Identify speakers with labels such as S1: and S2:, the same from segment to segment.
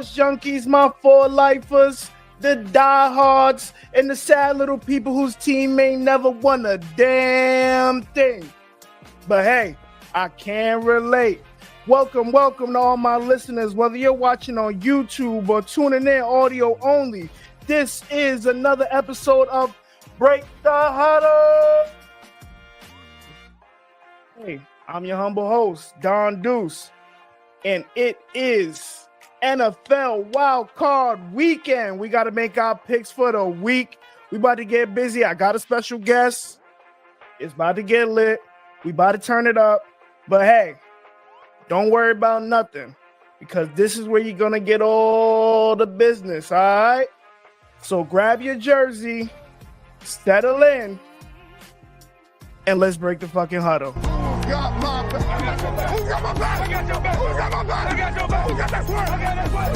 S1: sports junkies, my four-lifers, the diehards, and the sad little people whose team may never won a damn thing. But hey, I can relate. Welcome to all my listeners, whether you're watching on YouTube or tuning in audio only. This is another episode of Break the Huddle. Hey, I'm your humble host, Don Deuce, and it is NFL Wildcard Weekend. We got to make our picks for the week. We about to get busy. I got a special guest. It's about to get lit. We about to turn it up. But hey, don't worry about nothing, because this is where you're going to get all the business, all right? So grab your jersey, settle in, and let's break the fucking huddle. Who got my back? Who got my back? I got your back. Who got my back? I got your back. Who got that swear? I got that swear.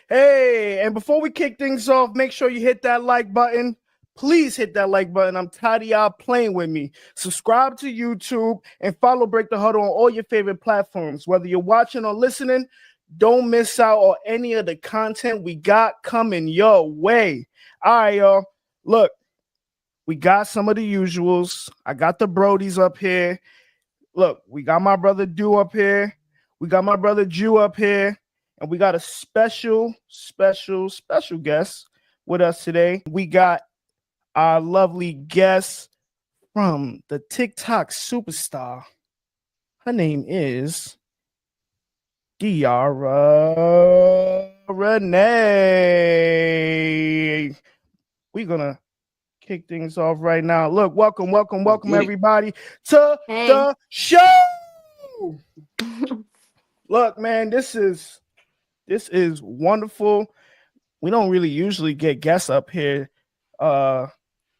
S1: Hey, and before we kick things off, make sure you hit that like button. Please hit that like button. I'm tired of y'all playing with me. Subscribe to YouTube and follow Break the Huddle on all your favorite platforms. Whether you're watching or listening, don't miss out on any of the content we got coming your way. All right, y'all. Look, we got some of the usuals. I got the Brodies up here. Look, we got my brother Dew up here. We got my brother Jew up here. And we got a special guest with us today. We got our lovely guest from the TikTok superstar. Her name is Diarra Renee. We're gonna kick things off right now. Look, welcome everybody to the show. Look, man, this is wonderful. We don't really usually get guests up here.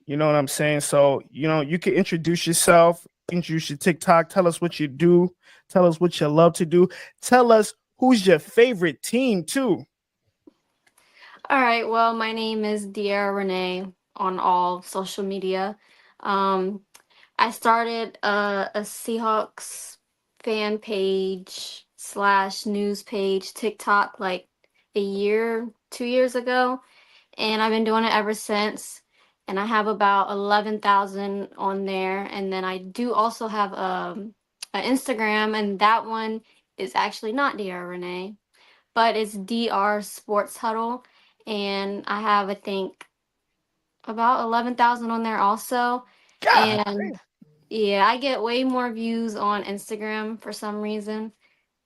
S1: You know what I'm saying? So, you can introduce yourself, introduce your TikTok, tell us what you do, tell us what you love to do, tell us who's your favorite team too.
S2: All right, well, my name is Diarra Renee on all social media. I started a Seahawks fan page / news page TikTok like 2 years ago, and I've been doing it ever since. And I have about 11,000 on there. And then I do also have an Instagram, and that one is actually not Diarra Renee, but it's DR Sports Huddle. And I have, I think, about 11,000 on there also.
S1: God,
S2: and yeah, I get way more views on Instagram for some reason.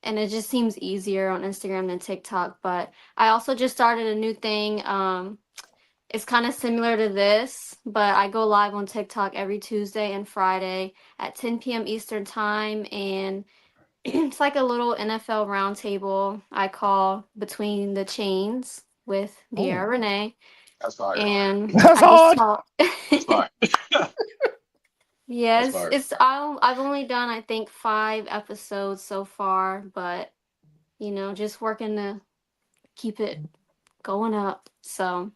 S2: And it just seems easier on Instagram than TikTok. But I also just started a new thing. It's kind of similar to this, but I go live on TikTok every Tuesday and Friday at 10 p.m. Eastern time. And it's like a little NFL roundtable I call Between the Chains with Diarra Renee.
S3: That's hard.
S2: And
S1: that's hard.
S3: That's hard.
S2: Yes, I've only done, I think, 5 episodes so far, but just working to keep it going up. So,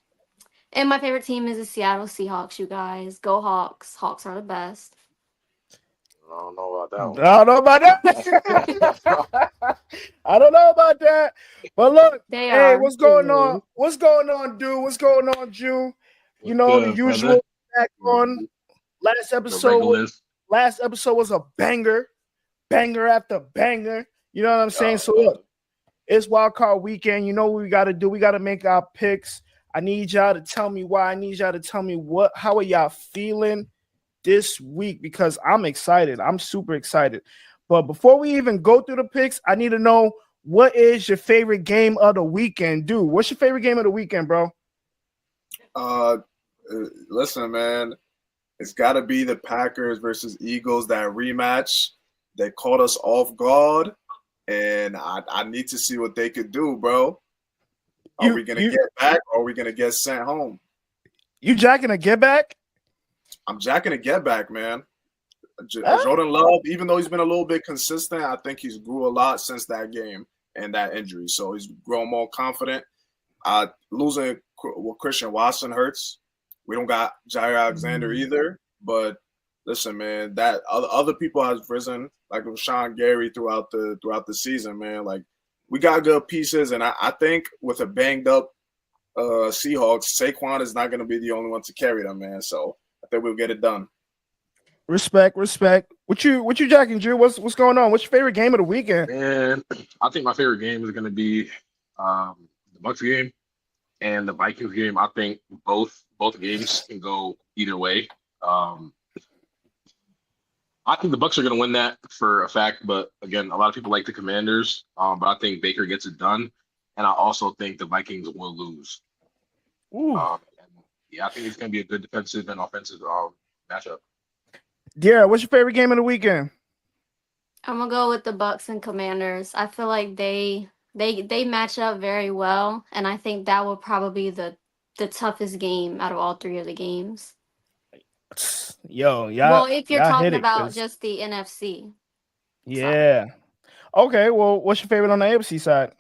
S2: and my favorite team is the Seattle Seahawks, you guys. Go Hawks. Hawks are the best.
S3: I don't know about that one.
S1: I don't know about that. But look, what's going on? What's going on, dude? What's going on, Jew? The usual back on. Last episode was a banger after banger. You know what I'm saying? So look, it's Wildcard Weekend. You know what we got to do? We got to make our picks. I need y'all to tell me why. I need y'all to tell me how are y'all feeling this week, because I'm excited. I'm super excited. But before we even go through the picks, I need to know, what is your favorite game of the weekend? Dude, what's your favorite game of the weekend, bro?
S4: Listen, man. It's got to be the Packers versus Eagles, that rematch. They caught us off guard, and I need to see what they could do, bro. Are we going to get back, or are we going to get sent home?
S1: You jacking a get back?
S4: I'm jacking a get back, man. Jordan Love, even though he's been a little bit consistent, I think he's grew a lot since that game and that injury. So he's grown more confident. Losing Christian Watson hurts. We don't got Jair Alexander either, but listen, man, that other people has risen, like Rashawn Gary throughout the season, man. Like we got good pieces, and I think with a banged up Seahawks, Saquon is not going to be the only one to carry them, man. So I think we'll get it done.
S1: Respect. What you jacking, Drew? What's going on? What's your favorite game of the weekend?
S3: And I think my favorite game is going to be the Bucs game and the Vikings game. I think both games can go either way. I think the Bucs are going to win that for a fact, but again, a lot of people like the Commanders. But I think Baker gets it done, and I also think the Vikings will lose. I think it's going to be a good defensive and offensive matchup.
S1: Diarra, what's your favorite game of the weekend?
S2: I'm gonna go with the Bucks and Commanders. I feel like they match up very well, and I think that will probably be the toughest game out of all three of the games.
S1: Yo,
S2: well, if you're talking about just the NFC.
S1: Yeah. Side. Okay, well, what's your favorite on the AFC side?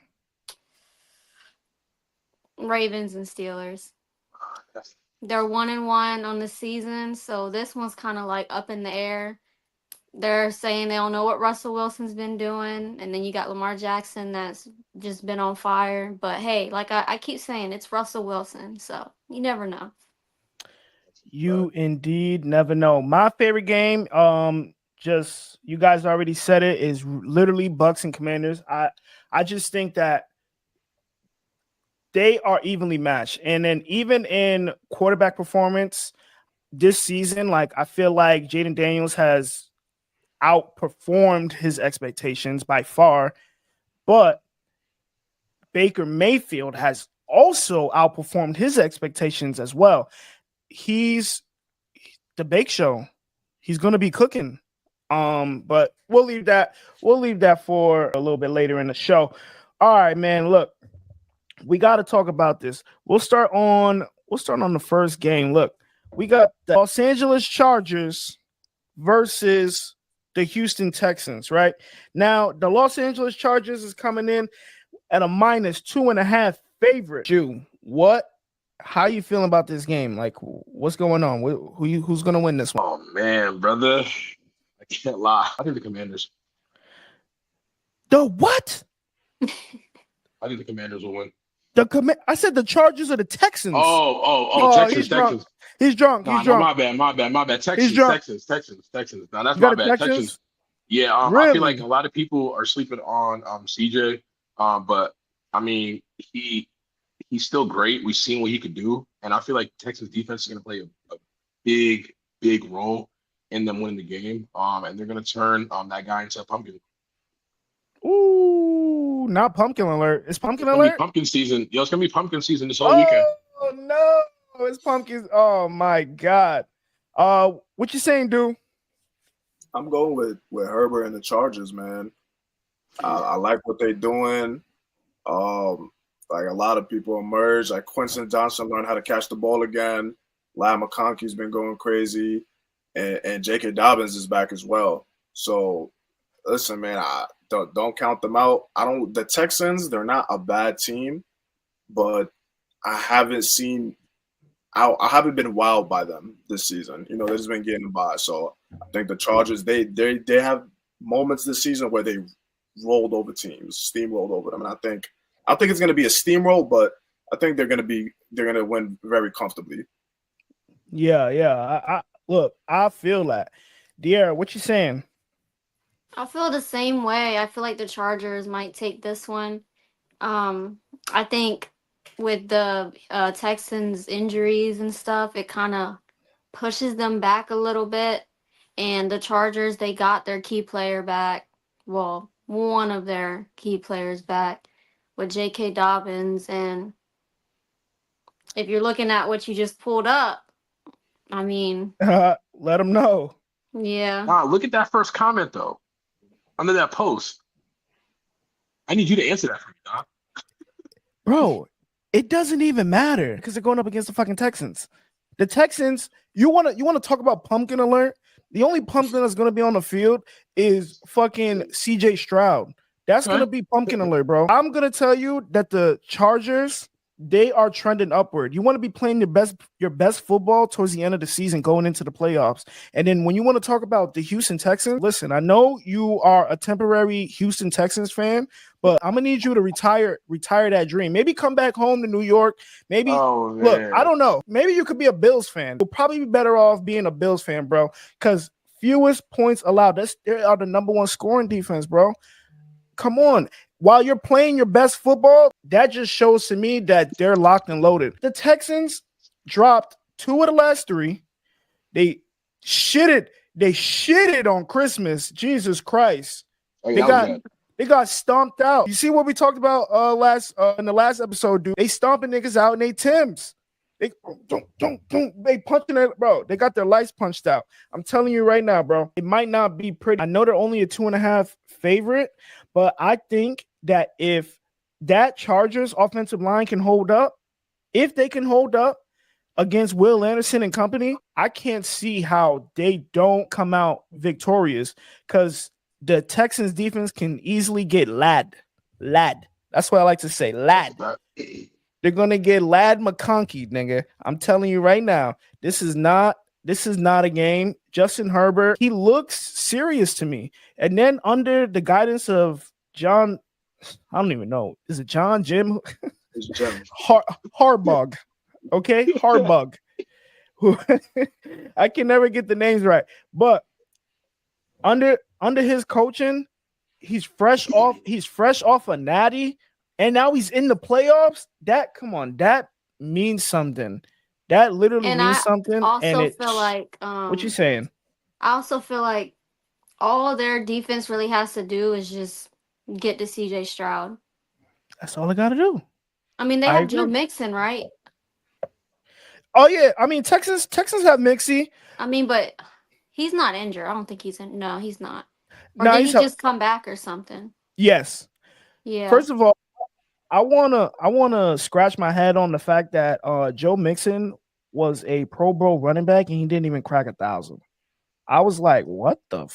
S2: Ravens and Steelers. They're 1-1 on the season, so this one's kind of like up in the air. They're saying they don't know what Russell Wilson's been doing, and then you got Lamar Jackson that's just been on fire. But hey, like I keep saying, it's Russell Wilson, so you never know.
S1: You indeed never know. My favorite game, just you guys already said it, is literally Bucks and Commanders. I just think that they are evenly matched. And then even in quarterback performance this season, like I feel like Jaden Daniels has outperformed his expectations by far, but Baker Mayfield has also outperformed his expectations as well. He's the bake show. He's going to be cooking. But we'll leave that for a little bit later in the show. All right, man, look. We got to talk about this. We'll start on the first game. Look, we got the Los Angeles Chargers versus the Houston Texans, right? Now, the Los Angeles Chargers is coming in at a -2.5 favorite. Jew, how you feeling about this game? Like, what's going on? Who's going to win this one?
S3: Oh, man, brother. I can't lie. I think the Commanders.
S1: The what?
S3: I think the Commanders will win.
S1: I said the Chargers are the Texans.
S3: Texans.
S1: He's drunk.
S3: My bad. Texans. No, that's my bad. Texans. Yeah, really? I feel like a lot of people are sleeping on CJ. But I mean, he's still great. We've seen what he could do, and I feel like Texas defense is going to play a big role in them winning the game. And they're going to turn that guy into a pumpkin.
S1: Ooh, not pumpkin alert. It's pumpkin alert.
S3: Pumpkin season. Yo, it's gonna be pumpkin season this whole weekend.
S1: Oh no, it's pumpkins. Oh my god. What you saying, dude?
S4: I'm going with Herbert and the Chargers, man. I like what they're doing. Like a lot of people emerged. Like Quincy Johnson learned how to catch the ball again. Lyle McConkey's been going crazy, and J.K. Dobbins is back as well. So, listen, man, don't count them out. The Texans, they're not a bad team, but I haven't been wowed by them this season. You know, they've just been getting by. So I think the Chargers, they have moments this season where they rolled over teams, steamrolled over them. And I think it's going to be a steamroll, but I think they're going to win very comfortably.
S1: Yeah. I feel that. Diarra, what you saying?
S2: I feel the same way. I feel like the Chargers might take this one. I think with the Texans injuries and stuff, it kind of pushes them back a little bit. And the Chargers, they got their key player back. Well, one of their key players back with J.K. Dobbins. And if you're looking at what you just pulled up, I mean.
S1: Let them know.
S2: Yeah.
S3: Wow, look at that first comment, though. Under that post. I need you to answer that for me, Doc.
S1: Bro, it doesn't even matter because they're going up against the fucking Texans. The Texans, you want to talk about pumpkin alert? The only pumpkin that's going to be on the field is fucking CJ Stroud. That's going to be pumpkin alert, bro. I'm going to tell you that the Chargers they are trending upward. You want to be playing your best football towards the end of the season, going into the playoffs. And then when you want to talk about the Houston Texans, listen, I know you are a temporary Houston Texans fan, but I'm gonna need you to retire that dream. Maybe come back home to New York. Maybe look, I don't know. Maybe you could be a Bills fan. You'll probably be better off being a Bills fan, bro, because fewest points allowed. They are the number one scoring defense, bro. Come on. While you're playing your best football, that just shows to me that they're locked and loaded. The Texans dropped 2 of the last 3. They shitted on Christmas. Jesus Christ. They got stomped out. You see what we talked about in the last episode, dude? They stomping niggas out in they Timbs. They punching it, bro. They got their lights punched out. I'm telling you right now, bro. It might not be pretty. I know they're only a 2.5 favorite, but I think that if that Chargers offensive line can hold up, if they can hold up against Will Anderson and company, I can't see how they don't come out victorious, because the Texans defense can easily get lad. That's what I like to say, lad. They're going to get Lad McConkey, nigga. I'm telling you right now, this is not a game. Justin Herbert, he looks serious to me. And then under the guidance of John, I don't even know. Is it John, Jim?
S4: It's Jim.
S1: Harbug. Okay? Harbug. I can never get the names right. But under his coaching, he's fresh off a natty. And now he's in the playoffs. That means something. That literally means something.
S2: Also feel like
S1: what you saying?
S2: I also feel like all their defense really has to do is just get to CJ Stroud.
S1: That's all they got to do.
S2: I mean, they have Joe Mixon, right?
S1: Oh yeah, I mean Texans have Mixie.
S2: I mean, but he's not injured. I don't think he's in. No, he's not. Or
S1: no,
S2: did he just come back or something?
S1: Yes.
S2: Yeah.
S1: First of all, I wanna scratch my head on the fact that Joe Mixon was a Pro Bowl running back and he didn't even crack 1,000. I was like, what the?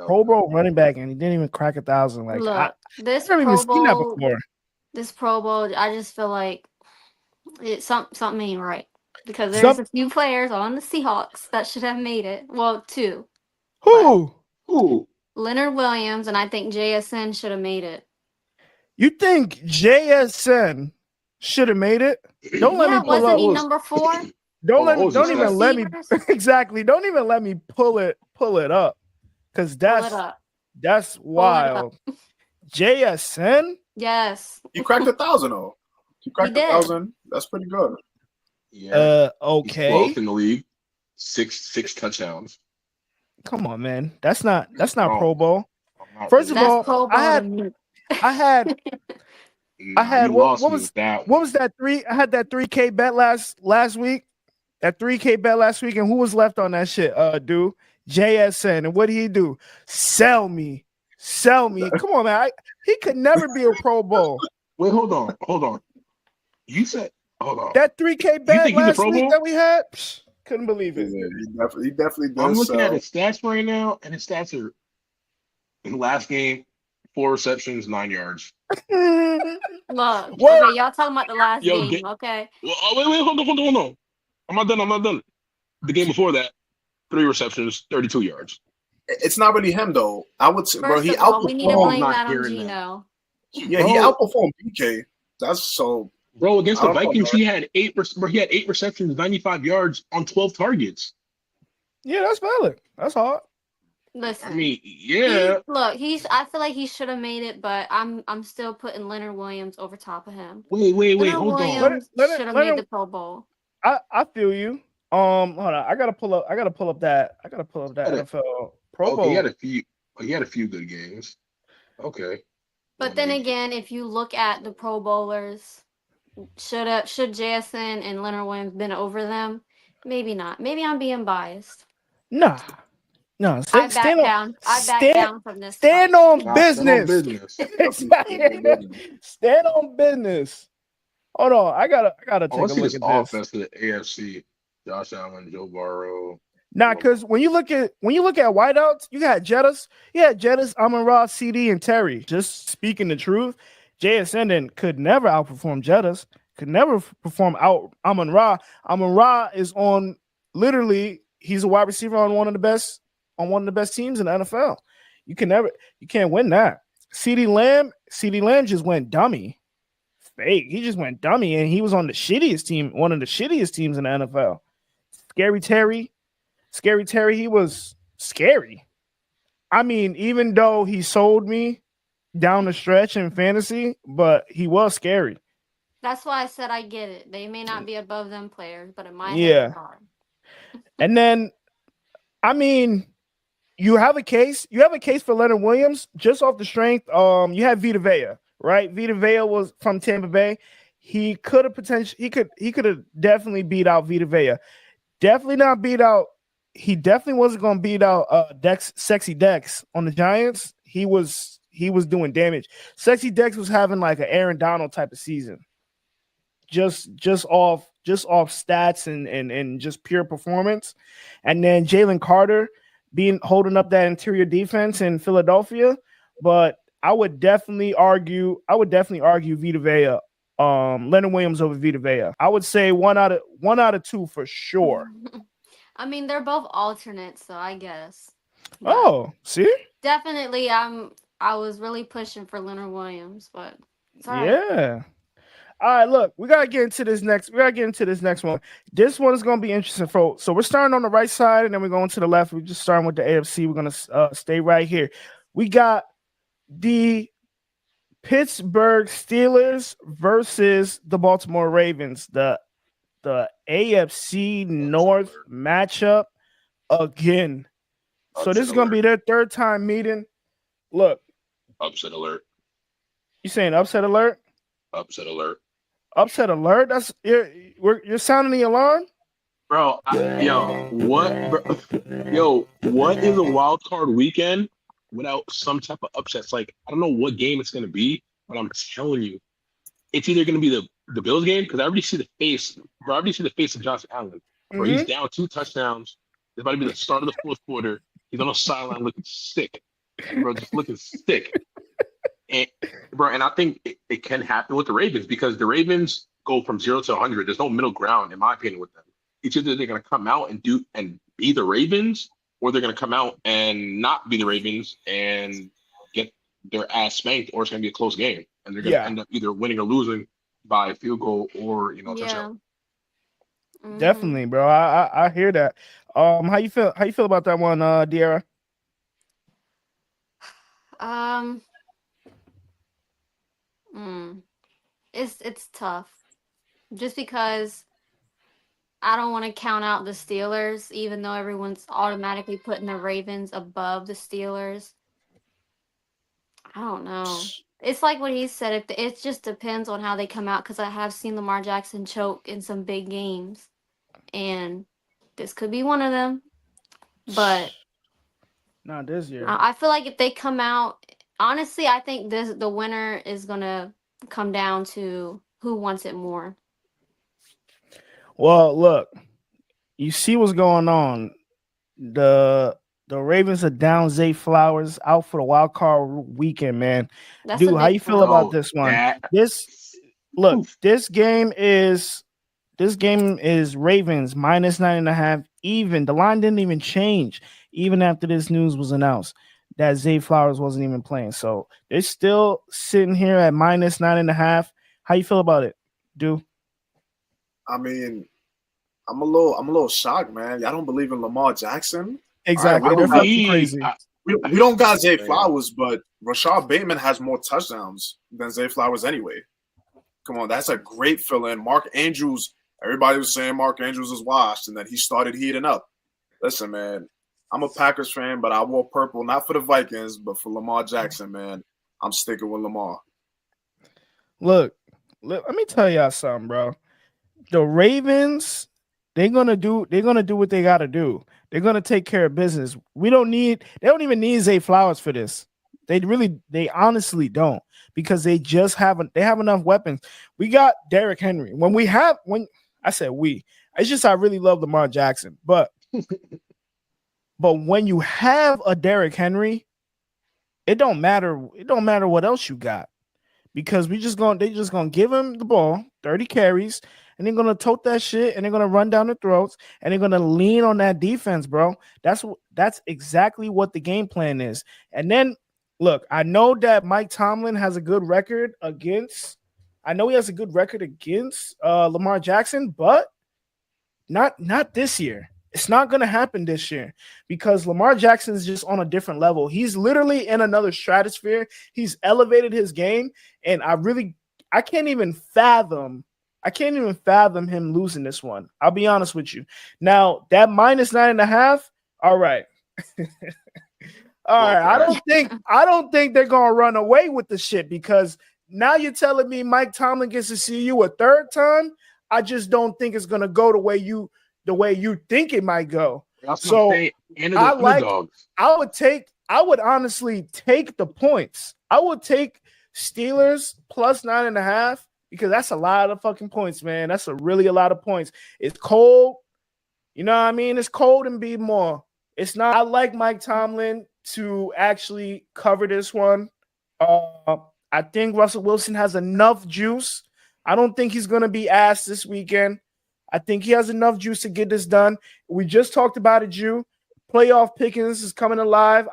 S1: Pro Bowl running back and he didn't even crack 1,000. Like,
S2: look,
S1: I've never even seen that before.
S2: This Pro Bowl, I just feel like it's something ain't right, because there's a few players on the Seahawks that should have made it. Well, 2.
S1: Who?
S2: Leonard Williams, and I think JSN should have made it.
S1: You think JSN should have made it? Don't let me pull
S2: wasn't he number 4?
S1: Don't even let me exactly. Don't even let me pull it up, because that's wild. JSN?
S2: Yes.
S4: He cracked 1,000 though. He cracked 1,000. That's pretty good.
S3: Yeah.
S1: Okay.
S3: He's 12th in the league. Six touchdowns.
S1: Come on, man. That's not Pro Bowl. First of all, I had what was that 3? I had that 3K bet last week. That 3K bet last week, and who was left on that shit? Dude, JSN. And what did he do? Sell me. Come on, man. He could never be a Pro Bowl.
S3: Wait, hold on. You said hold on.
S1: That 3K bet last week that we had. Couldn't believe it.
S4: Yeah, he definitely does.
S3: I'm looking at his stats right now, and his stats are in the last game, 4 receptions, 9 yards.
S2: Look, okay, y'all talking about the last game, okay?
S3: Well, wait, hold on. I'm not done. The game before that, 3 receptions, 32 yards.
S4: It's not really him though. I would say, bro, he outperformed.
S2: We need to blame that on Gino.
S4: Yeah, he outperformed BK. That's so.
S3: Bro, against the Vikings, he had 8 receptions, 95 yards on 12 targets.
S1: Yeah, that's valid. That's hard.
S2: Listen,
S3: I mean, yeah.
S2: I feel like he should have made it, but I'm still putting Leonard Williams over top of him.
S3: Wait, hold on.
S2: Should have made the Pro Bowl.
S1: I feel you. Hold on. I gotta pull up that NFL Pro Bowl.
S3: He had a few good games. Okay.
S2: But then again, if you look at the Pro Bowlers, should JSN and Leonard Williams been over them? Maybe not. Maybe I'm being biased.
S1: No.
S2: I back down from this.
S1: Stand on business. Stand on business. Hold on. I gotta take a look at this
S3: offense to the AFC. Josh Allen, Joe Burrow.
S1: Nah, because when you look at wideouts, you had Jettis, Amon-Ra, CD, and Terry. Just speaking the truth, Jay Ascendant could never outperform Jettas, could never perform out Amon Ra. Amon Ra is on literally, he's a wide receiver on one of the best teams in the NFL. You can't win that. CeeDee Lamb just went dummy. Fake. He just went dummy, and he was on the shittiest team, one of the shittiest teams in the NFL. Scary Terry, he was scary. I mean, even though he sold me down the stretch in fantasy, but he was scary.
S2: That's why I said I get it. They may not be above them players, but in my head,
S1: yeah.
S2: it's hard.
S1: And then, I mean, you have a case for Leonard Williams just off the strength. You have Vita Vea, right? Vita Vea was from Tampa Bay. He could have definitely beat out Vita Vea. Definitely not beat out. He definitely wasn't going to beat out Sexy Dex on the Giants. He was doing damage. Sexy Dex was having like an Aaron Donald type of season. Just off stats and just pure performance. And then Jalen Carter holding up that interior defense in Philadelphia. But I would definitely argue Vita Vea. Leonard Williams over Vita Vea. I would say one out of two for sure.
S2: I mean, they're both alternates, so I guess.
S1: Oh, see?
S2: Definitely, I was really pushing for Leonard Williams, but it's all right.
S1: Yeah. All right, look, we gotta get into this next one. This one is gonna be interesting, folks. So we're starting on the right side, and then we're going to the left. We're just starting with the AFC. We're gonna stay right here. We got the Pittsburgh Steelers versus the Baltimore Ravens. The AFC North matchup again. So this is going to be their third time meeting. Look.
S3: Upset alert.
S1: You saying upset alert?
S3: Upset alert.
S1: Upset alert? That's you're sounding the alarm?
S3: Bro, what is a wild card weekend without some type of upsets? Like, I don't know what game it's going to be, but I'm telling you, it's either going to be the Bills game, because I already see the face. Bro, I already see the face of Josh Allen. Bro, he's down 2 touchdowns. It's about to be the start of the fourth quarter. He's on the sideline looking sick. Bro, just looking sick. And I think it can happen with the Ravens, because the Ravens go from 0 to 100. There's no middle ground, in my opinion, with them. It's either they're going to come out and be the Ravens, or they're going to come out and not be the Ravens and get their ass spanked, or it's going to be a close game, and they're going to end up either winning or losing by field goal or touchdown.
S2: Mm-hmm.
S1: Definitely, bro. I hear that. How you feel about that one, Diarra?
S2: It's tough, just because I don't want to count out the Steelers, even though everyone's automatically putting the Ravens above the Steelers. I don't know. It's like what he said. It just depends on how they come out, because I have seen Lamar Jackson choke in some big games, and this could be one of them. But
S1: not this year.
S2: I feel like if they come out, honestly, I think the winner is gonna come down to who wants it more.
S1: Well, look, you see what's going on. The Ravens are down Zay Flowers, out for the wild card weekend, man. Dude, how you feel about this one? This game is Ravens minus 9.5 even. The line didn't even change even after this news was announced that Zay Flowers wasn't even playing. So they're still sitting here at minus 9.5. How you feel about it, dude?
S4: I mean, I'm a little shocked, man. Y'all don't believe in Lamar Jackson?
S1: Exactly.
S4: Right,
S1: they're fucking crazy.
S4: We don't got Zay Flowers, but Rashad Bateman has more touchdowns than Zay Flowers anyway. Come on, that's a great fill-in. Mark Andrews, everybody was saying Mark Andrews is washed, and then he started heating up. Listen, man, I'm a Packers fan, but I wore purple, not for the Vikings, but for Lamar Jackson, man. I'm sticking with Lamar.
S1: Look, let me tell y'all something, bro. The Ravens, they're gonna do what they gotta do. They're gonna take care of business. They don't even need Zay Flowers for this. They honestly don't, because they have enough weapons. We got Derrick Henry. I really love Lamar Jackson, but when you have a Derrick Henry, it don't matter what else you got, because they just gonna give him the ball, 30 carries, and they're gonna tote that shit, and they're gonna run down the throats, and they're gonna lean on that defense, bro. That's exactly what the game plan is. And then look, I know that Mike Tomlin has a good record against. I know he has a good record against Lamar Jackson, but not this year. It's not going to happen this year because Lamar Jackson is just on a different level. He's literally in another stratosphere. He's elevated his game, and I can't even fathom him losing this one. I'll be honest with you. Now, that -9.5, all right. All right. I don't think they're going to run away with the shit because now you're telling me Mike Tomlin gets to see you a third time. I just don't think it's going to go the way you think it might go. So I would honestly take the points. I would take Steelers plus 9.5 because that's a lot of fucking points, man. That's really a lot of points. It's cold. You know what I mean? It's cold and be more. It's not. I like Mike Tomlin to actually cover this one. I think Russell Wilson has enough juice. I don't think he's going to be asked this weekend. I think he has enough juice to get this done. We just talked about it, Jew. Playoff Pickens is coming alive.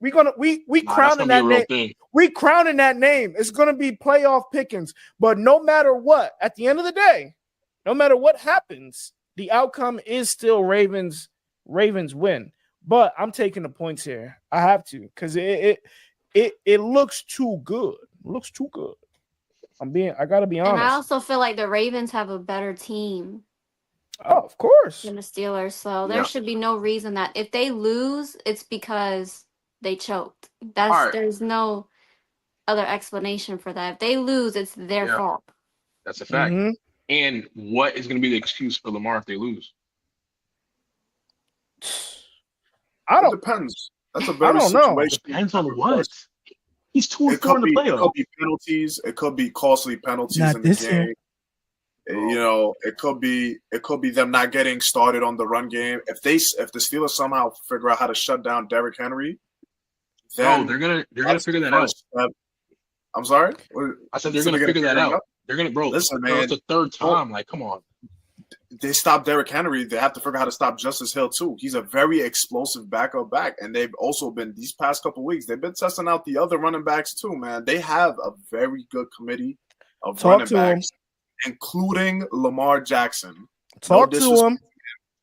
S1: We crowning that name. We crowning that name. It's gonna be Playoff Pickens. But no matter what, at the end of the day, no matter what happens, the outcome is still Ravens win. But I'm taking the points here. I have to because it looks too good. It looks too good. I gotta be honest.
S2: And I also feel like the Ravens have a better team.
S1: Oh, of course.
S2: Than the Steelers. So there should be no reason that if they lose, it's because they choked. There's no other explanation for that. If they lose, it's their fault.
S3: That's a fact. Mm-hmm. And what is going to be the excuse for Lamar if they lose?
S4: It depends. That's a very situation.
S3: It depends on what. He's 2-4 in the playoffs.
S4: It could be penalties. It could be costly penalties in the game. Year. You know, it could be them not getting started on the run game. If the Steelers somehow figure out how to shut down Derrick Henry, then
S3: they're gonna figure that out.
S4: I'm sorry.
S3: I said they're gonna figure that out. They're gonna, bro. Listen, man, it's the third time. Like, come on.
S4: They stopped Derrick Henry. They have to figure out how to stop Justice Hill too. He's a very explosive backup back, and they've also been these past couple weeks. They've been testing out the other running backs too, man. They have a very good committee of running backs. Including Lamar Jackson.
S1: Talk to him.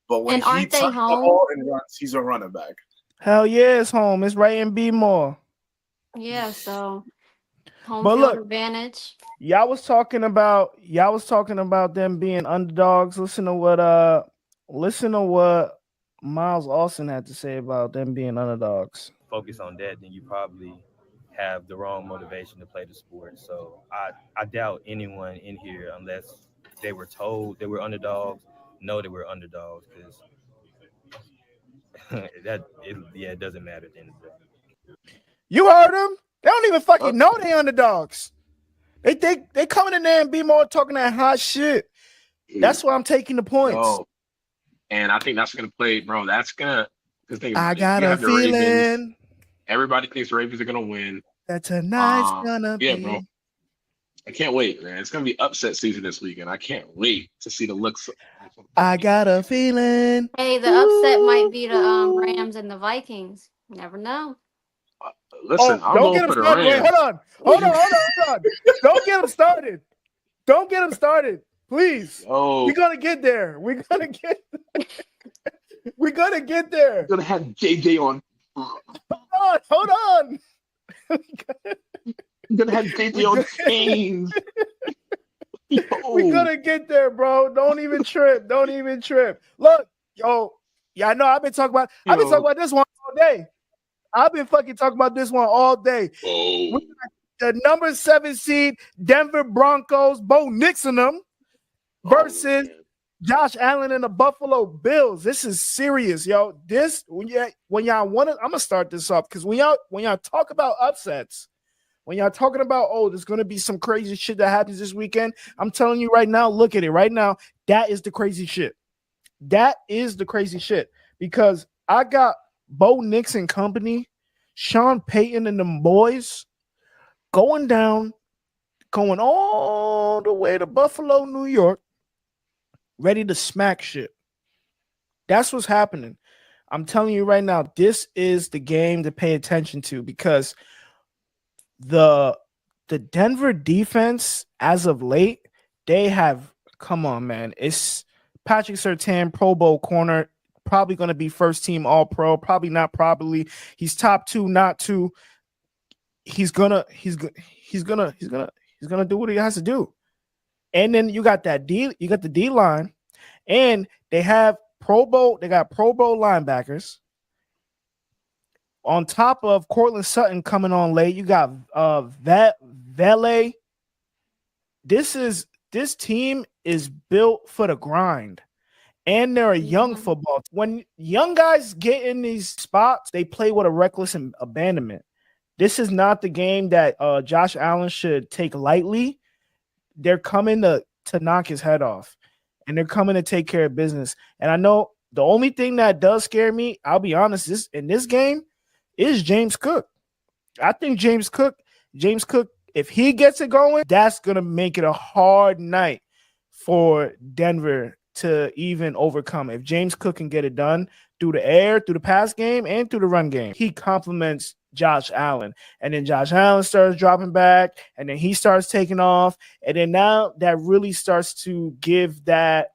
S4: But when he touches the ball and runs, he's a running back.
S1: Hell yeah, it's home. It's right in B-More.
S2: Yeah, so home field advantage.
S1: Y'all was talking about them being underdogs. Listen to what Miles Austin had to say about them being underdogs.
S5: Focus on that, then you probably have the wrong motivation to play the sport. So I doubt anyone in here, unless they were told they were underdogs, know they were underdogs, because it doesn't matter at the end of the day.
S1: You heard them? They don't even fucking know they underdogs. They coming in there and be more talking that hot shit. That's why I'm taking the points.
S3: Oh, and I think that's gonna play, bro. That's gonna.
S1: I got a feeling.
S3: Ravens, everybody thinks the Ravens are gonna win.
S1: That tonight's gonna be.
S3: Yeah, bro. I can't wait, man. It's gonna be upset season this weekend. I can't wait to see the looks.
S1: I got a feeling.
S2: Hey, the upset might be the Rams and the Vikings. You never know.
S3: Listen, I'm going for the Rams.
S1: Wait, hold on. Don't get them started. Don't get them started, please. We're gonna get there. We're gonna get there. We're gonna
S3: have JJ on.
S1: Hold on.
S3: I'm gonna have JJ on chains.
S1: We're gonna get there, bro. Don't even trip. Look, I know I've been talking about this one all day. I've been fucking talking about this one all day. The number 7 seed Denver Broncos, Bo Nix and them versus Josh Allen and the Buffalo Bills. This is serious, yo. This when y'all want to, I'm gonna start this off because when y'all talk about upsets, when y'all talking about there's gonna be some crazy shit that happens this weekend. I'm telling you right now, look at it right now. That is the crazy shit. Because I got Bo Nix and company, Sean Payton and them boys going down going all the way to Buffalo, New York, ready to smack shit. That's what's happening. I'm telling you right now, this is the game to pay attention to because the Denver defense, as of late, they have come on, man. It's Patrick Surtain, Pro Bowl corner, probably going to be first team All Pro. Probably not. Probably he's top 2, not 2. He's gonna do what he has to do. And then you got the D line, and they have Pro Bowl. They got Pro Bowl linebackers. On top of Cortland Sutton coming on late, you got Valet. This team is built for the grind, and they're a young football. When young guys get in these spots, they play with a reckless abandonment. This is not the game that Josh Allen should take lightly. They're coming to knock his head off, and they're coming to take care of business. And I know the only thing that does scare me, I'll be honest, in this game is James Cook. I think James Cook, if he gets it going, that's going to make it a hard night for Denver to even overcome. If James Cook can get it done through the air, through the pass game, and through the run game, he complements Josh Allen. And then Josh Allen starts dropping back, and then he starts taking off. And then now that really starts to give that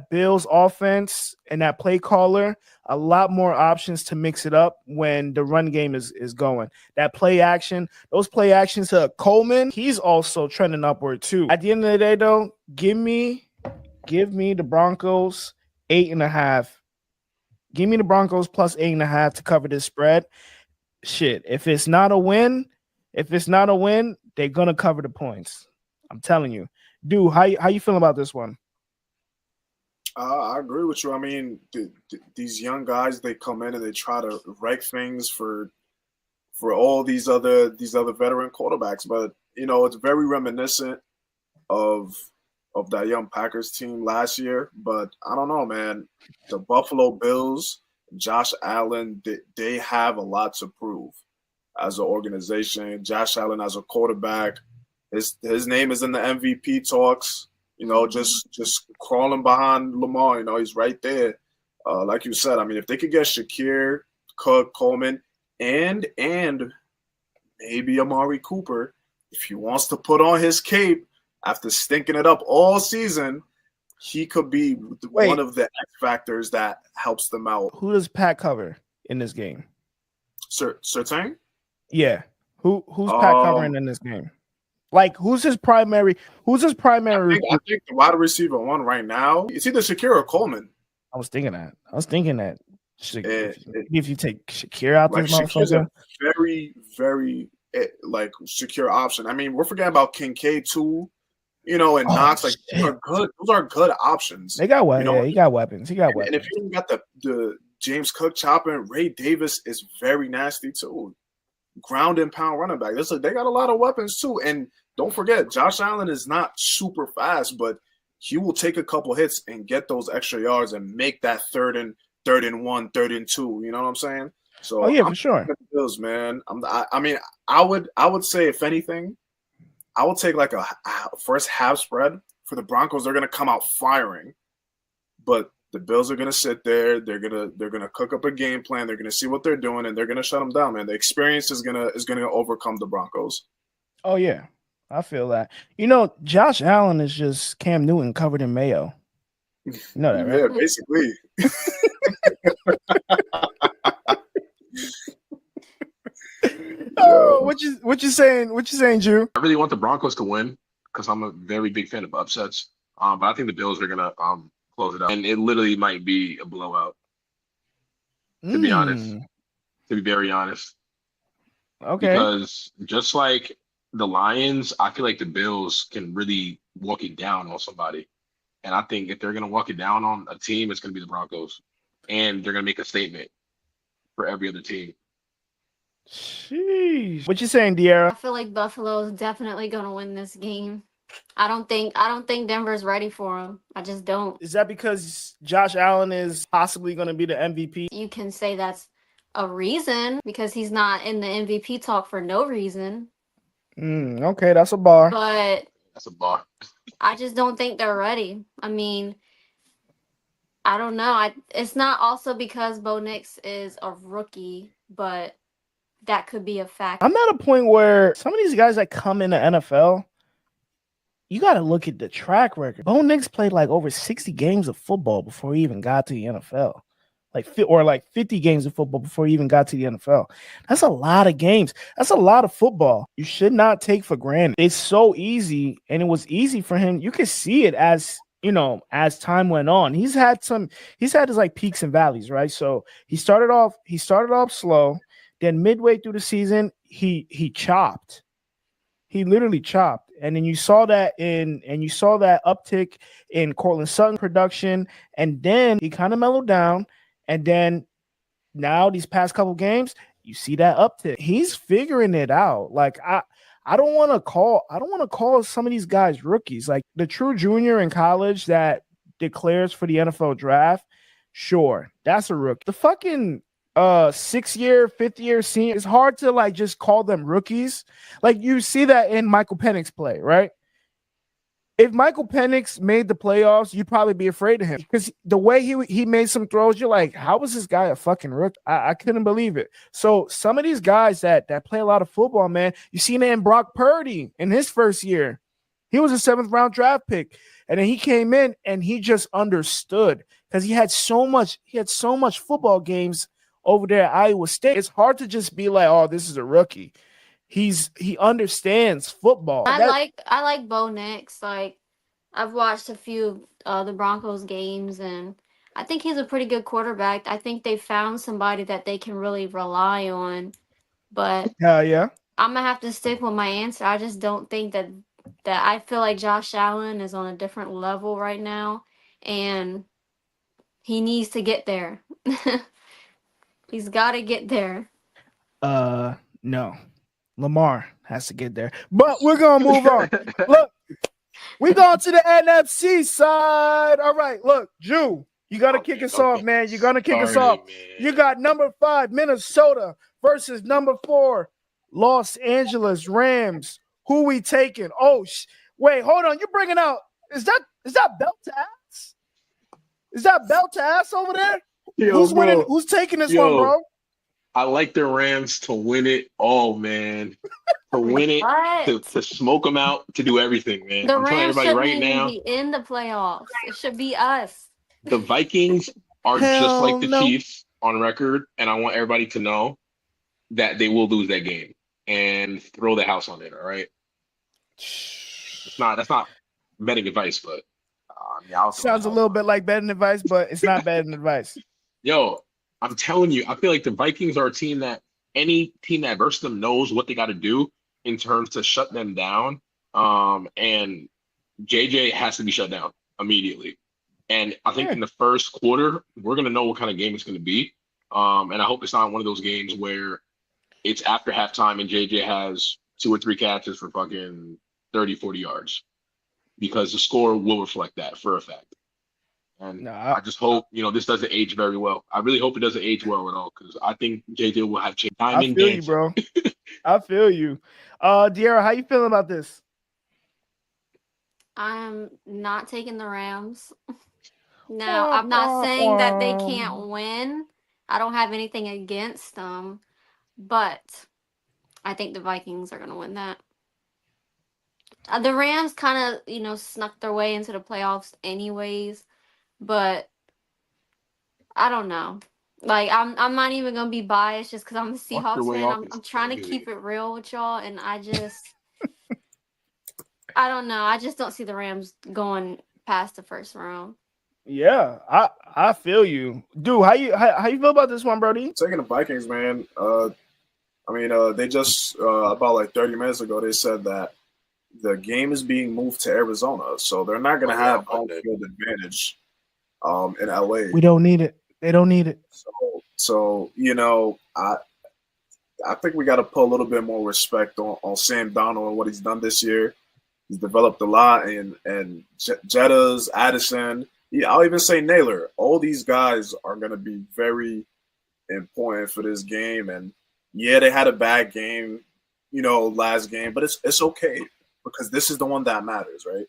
S1: Bills offense and that play caller a lot more options to mix it up when the run game is going. That play action, those play actions to Coleman, he's also trending upward too. At the end of the day, though, give me the Broncos 8.5. Give me the Broncos plus 8.5 to cover this spread. Shit, if it's not a win, they're gonna cover the points. I'm telling you. Dude, how you feeling about this one?
S4: I agree with you. I mean, these young guys, they come in and they try to wreck things for all these other veteran quarterbacks. But it's very reminiscent of that young Packers team last year. But I don't know, man. The Buffalo Bills, Josh Allen, they have a lot to prove as an organization. Josh Allen as a quarterback, his name is in the MVP talks. Just crawling behind Lamar. He's right there. Like you said, I mean, if they could get Shakir, Cook, Coleman, and maybe Amari Cooper, if he wants to put on his cape after stinking it up all season, he could be one of the X factors that helps them out.
S1: Who does Pat cover in this game?
S4: Surtain?
S1: Yeah. Who's Pat covering in this game? Like, who's his primary?
S4: I think the wide receiver one right now, it's either Shakir or Coleman.
S1: I was thinking that. If you take Shakir out, this
S4: Shakir's a very, very secure option. I mean, we're forgetting about Kincaid too. And Knox. Like, those are good. Those are good options.
S1: They got weapons. Yeah, he got weapons.
S4: And if you got the James Cook chopping, Ray Davis is very nasty too. Ground and pound running back. They got a lot of weapons too. And don't forget, Josh Allen is not super fast, but he will take a couple hits and get those extra yards and make that third and 1, 3rd and 2. You know what I'm saying? So,
S1: for sure.
S4: Bills, man. I would say, if anything, I would take like a first half spread for the Broncos. They're gonna come out firing, but the Bills are gonna sit there. They're gonna cook up a game plan. They're gonna see what they're doing, and they're gonna shut them down. Man, the experience is gonna overcome the Broncos.
S1: Oh yeah, I feel that. Josh Allen is just Cam Newton covered in mayo. You know that, right?
S4: Yeah, basically.
S1: Oh, what you saying? What you saying, Drew?
S3: I really want the Broncos to win because I'm a very big fan of upsets. But I think the Bills are gonna close it out, and it literally might be a blowout. To be honest, to be very honest.
S1: Okay.
S3: Because just like the Lions, I feel like the Bills can really walk it down on somebody, and I think if they're gonna walk it down on a team, it's gonna be the Broncos, and they're gonna make a statement for every other team.
S1: Sheesh. What you saying, Diarra?
S2: I feel like Buffalo is definitely gonna win this game. I don't think Denver's ready for him. I just don't.
S1: Is that because Josh Allen is possibly going to be the MVP?
S2: You can say that's a reason because he's not in the MVP talk for no reason.
S1: Okay, that's a bar.
S2: But
S3: that's a bar.
S2: I just don't think they're ready. I mean, I don't know. It's not also because Bo Nix is a rookie, but that could be a factor.
S1: I'm at a point where some of these guys that come in the NFL, you got to look at the track record. Bo Nix played like over 60 games of football before he even got to the NFL. Like 50 games of football before he even got to the NFL. That's a lot of games. That's a lot of football. You should not take for granted. It's so easy, and it was easy for him. You could see it as time went on. He's had his like peaks and valleys, right? So he started off slow. Then midway through the season, he chopped. He literally chopped. And then you saw that uptick in Cortland Sutton production, and then he kind of mellowed down. And then now these past couple games, you see that uptick. He's figuring it out. Like I don't want to call some of these guys rookies. Like the true junior in college that declares for the NFL draft, sure, that's a rookie. The fucking 6-year, 5th-year senior, it's hard to like just call them rookies. Like you see that in Michael Penix play, right? If Michael Penix made the playoffs, you'd probably be afraid of him because the way he made some throws, you're like, how was this guy a fucking rookie? I couldn't believe it. So some of these guys that play a lot of football, man, you seen it in Brock Purdy in his first year. He was a 7th-round draft pick, and then he came in and he just understood because he had so much football games over there at Iowa State. It's hard to just be like, oh, this is a rookie. He understands football.
S2: I like Bo Nix. Like I've watched a few the Broncos games, and I think he's a pretty good quarterback. I think they found somebody that they can really rely on. But
S1: yeah,
S2: I'm gonna have to stick with my answer. I just don't think that I feel like Josh Allen is on a different level right now, and he needs to get there. He's got to get there.
S1: No. Lamar has to get there. But we're going to move on. Look, we're going to the NFC side. All right, look, Jew, you got to kick us off, man. You're going to kick us off. Man. You got number 5, Minnesota versus number 4, Los Angeles Rams. Who we taking? Oh, wait, hold on. You're bringing out, is that belt to ass? Is that belt to ass over there?
S3: Yo,
S1: who's winning? Who's taking this one, bro?
S3: I like the Rams to win it all, man. To win it, to smoke them out, to do everything, man.
S2: The Rams shouldn't even be in the playoffs. It should be us.
S3: The Vikings are just like the Chiefs on record, and I want everybody to know that they will lose that game and throw the house on it. All right. That's not betting advice, but
S1: sounds a little bit like betting advice, but it's not betting advice.
S3: Yo, I'm telling you, I feel like the Vikings are a team that any team that versus them knows what they got to do in terms to shut them down. And JJ has to be shut down immediately. And I think in the first quarter, we're going to know what kind of game it's going to be. And I hope it's not one of those games where it's after halftime and JJ has 2 or 3 catches for fucking 30, 40 yards, because the score will reflect that for a fact. And I just hope, this doesn't age very well. I really hope it doesn't age well at all, because I think JJ will have changed.
S1: I feel you, bro. I feel you. Diarra, how you feeling about this?
S2: I'm not taking the Rams. Now, I'm not saying that they can't win. I don't have anything against them, but I think the Vikings are going to win that. The Rams kind of, snuck their way into the playoffs anyways, but I don't know. Like, I'm not even going to be biased just because I'm a Seahawks fan. I'm trying to keep it real with y'all, and I just, I don't know. I just don't see the Rams going past the first round.
S1: Yeah, I feel you. Dude, how you feel about this one, Brody?
S4: Taking the Vikings, man. They just, about like 30 minutes ago, they said that the game is being moved to Arizona, so they're not going to have home field advantage in LA.
S1: We don't need it. They don't need it.
S4: So I think we got to put a little bit more respect on Sam Darnold and what he's done this year. He's developed a lot, and Jettas, Addison, I'll even say Naylor. All these guys are going to be very important for this game. And yeah, they had a bad game last game, but it's okay because this is the one that matters, right?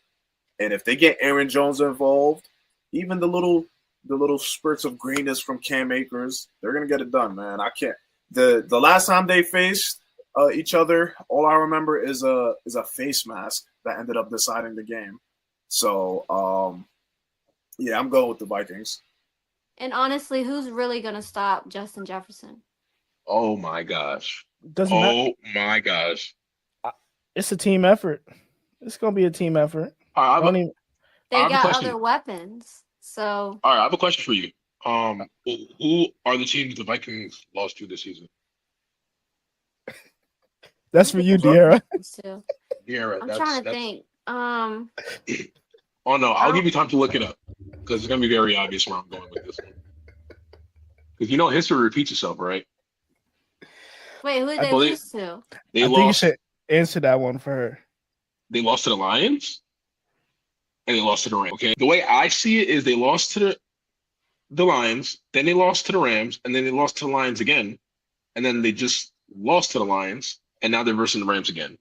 S4: And if they get Aaron Jones involved, even the little spurts of greenness from Cam Akers, they're gonna get it done, man. I can't. The last time they faced each other, all I remember is a face mask that ended up deciding the game. So yeah, I'm going with the Vikings.
S2: And honestly, who's really gonna stop Justin Jefferson?
S3: Oh my gosh! My gosh!
S1: It's a team effort. It's gonna be a team effort.
S2: They got other weapons. So
S3: all right, I have a question for you. Who are the teams the Vikings lost to this season?
S1: That's for you, Diarra.
S3: Diarra,
S2: I'm trying to think.
S3: Oh no, I'll give you time to look it up because it's gonna be very obvious where I'm going with this one. Because history repeats itself, right?
S2: Wait, who did they lose to?
S1: I think you should answer that one for her.
S3: They lost to the Lions, and they lost to the Rams. Okay, the way I see it is they lost to the Lions, then they lost to the Rams, and then they lost to the Lions again, and then they just lost to the Lions, and now they're versing the Rams again.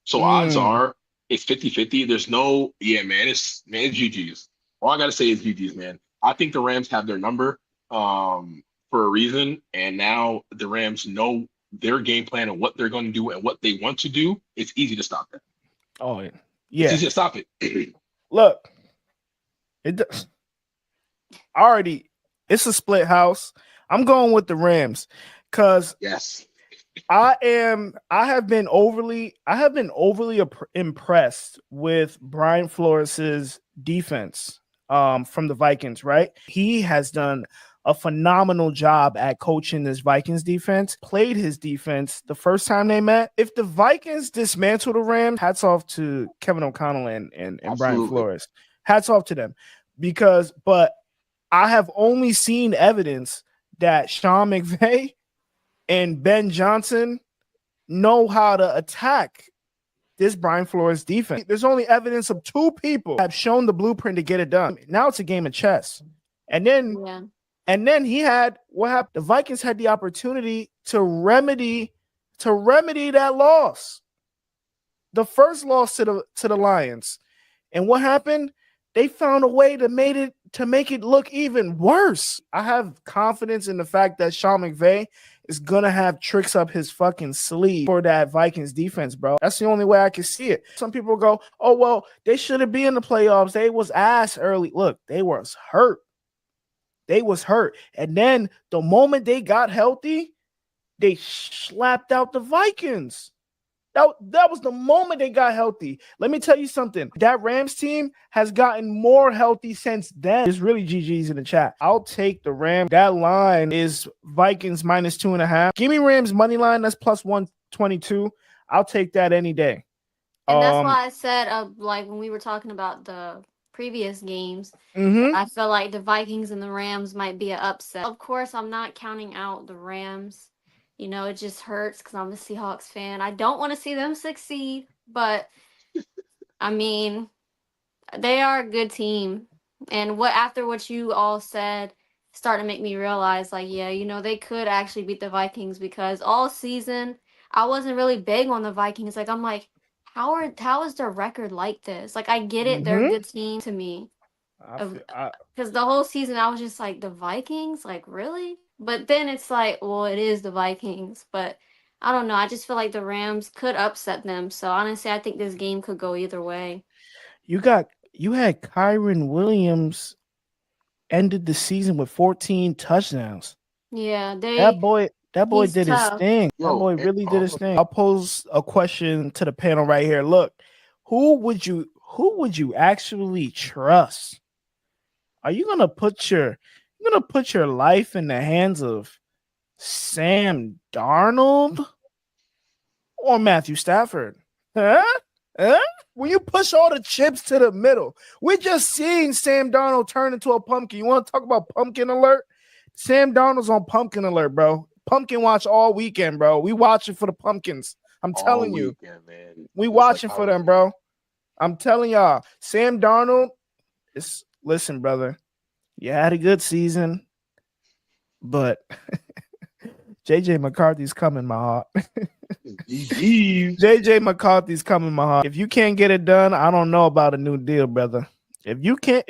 S3: So odds are it's 50-50. There's no, it's GG's. All I got to say is GG's, man. I think the Rams have their number for a reason, and now the Rams know their game plan and what they're going to do and what they want to do. It's easy to stop that.
S1: Oh, yeah.
S3: It's easy to stop it.
S1: Look, it does. Already, it's a split house. I'm going with the Rams because
S3: yes.
S1: I have been overly impressed with Brian Flores's defense from the Vikings, right? He has done a phenomenal job at coaching this Vikings defense, played his defense the first time they met. If the Vikings dismantle the Rams, hats off to Kevin O'Connell and Brian Flores. Hats off to them but I have only seen evidence that Sean McVay and Ben Johnson know how to attack this Brian Flores defense. There's only evidence of two people have shown the blueprint to get it done. Now it's a game of chess. And then he had what happened. The Vikings had the opportunity to remedy that loss. The first loss to the Lions. And what happened? They found a way to make it look even worse. I have confidence in the fact that Sean McVay is gonna have tricks up his fucking sleeve for that Vikings defense, bro. That's the only way I can see it. Some people go, "Oh well, they shouldn't be in the playoffs. They was ass early." Look, they was hurt. And then the moment they got healthy, they slapped out the Vikings. That was the moment they got healthy. Let me tell you something. That Rams team has gotten more healthy since then. It's really GG's in the chat. I'll take the Rams. That line is Vikings -2.5. Give me Rams money line. That's +122. I'll take that any day.
S2: And that's why I said, like when we were talking about the previous games, I feel like the Vikings and the Rams might be an upset. Of course, I'm not counting out the Rams. It just hurts because I'm a Seahawks fan. I don't want to see them succeed, but I mean, they are a good team. And after what you all said, starting to make me realize, like, yeah, they could actually beat the Vikings because all season I wasn't really big on the Vikings. Like, I'm like, how is their record like this? Like, I get it, they're a good team to me. Because the whole season I was just like, the Vikings, like, really? But then it's like, well, it is the Vikings. But I don't know. I just feel like the Rams could upset them. So honestly, I think this game could go either way.
S1: You had Kyron Williams ended the season with 14 touchdowns.
S2: Yeah,
S1: that boy did his thing. That boy really did his thing. I'll pose a question to the panel right here. Look, who would you actually trust? Are you gonna put your life in the hands of Sam Darnold or Matthew Stafford? Huh? When you push all the chips to the middle, we're just seeing Sam Darnold turn into a pumpkin. You want to talk about pumpkin alert? Sam Darnold's on pumpkin alert, bro. Pumpkin watch all weekend, bro. We watching for the pumpkins. I'm telling you.
S3: Man.
S1: We watching for them, bro. I'm telling y'all. Sam Darnold listen, brother. You had a good season, but JJ McCarthy's coming, my heart. JJ McCarthy's coming, Mahal. If you can't get it done, I don't know about a new deal, brother. If you can't,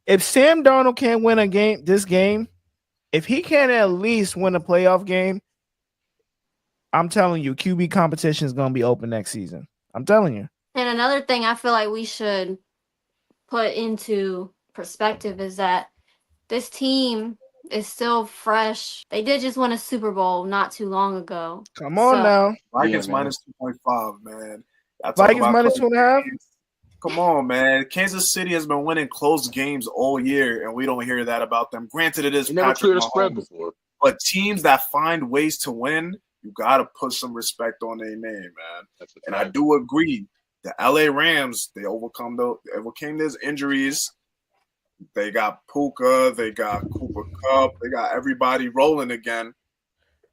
S1: if Sam Darnold can't win this game, if he can't at least win a playoff game, I'm telling you, QB competition is going to be open next season. I'm telling you.
S2: And another thing I feel like we should put into perspective is that this team is still fresh. They did just win a Super Bowl not too long ago.
S1: Come on now.
S4: Vikings minus 2.5, man.
S1: Vikings minus 2.5?
S4: Come on, man. Kansas City has been winning close games all year, and we don't hear that about them. Granted, it is
S3: never cleared a spread before.
S4: But teams that find ways to win, you got to put some respect on their name, man. And I do agree. The LA Rams, they overcame those injuries. They got Puka, they got Cooper Kupp, they got everybody rolling again.